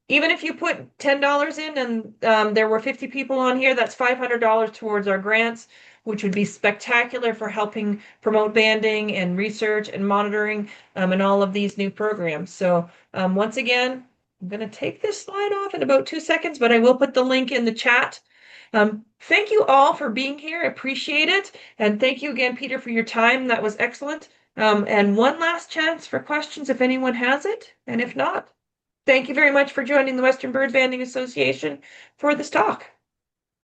Even if you put $10 in and there were 50 people on here, that's $500 towards our grants, which would be spectacular for helping promote banding and research and monitoring and all of these new programs. So once again, I'm going to take this slide off in about 2 seconds, but I will put the link in the chat. Thank you all for being here. I appreciate it. And thank you again, Peter, for your time. That was excellent. And one last chance for questions if anyone has it. And if not, thank you very much for joining the Western Bird Banding Association for this talk.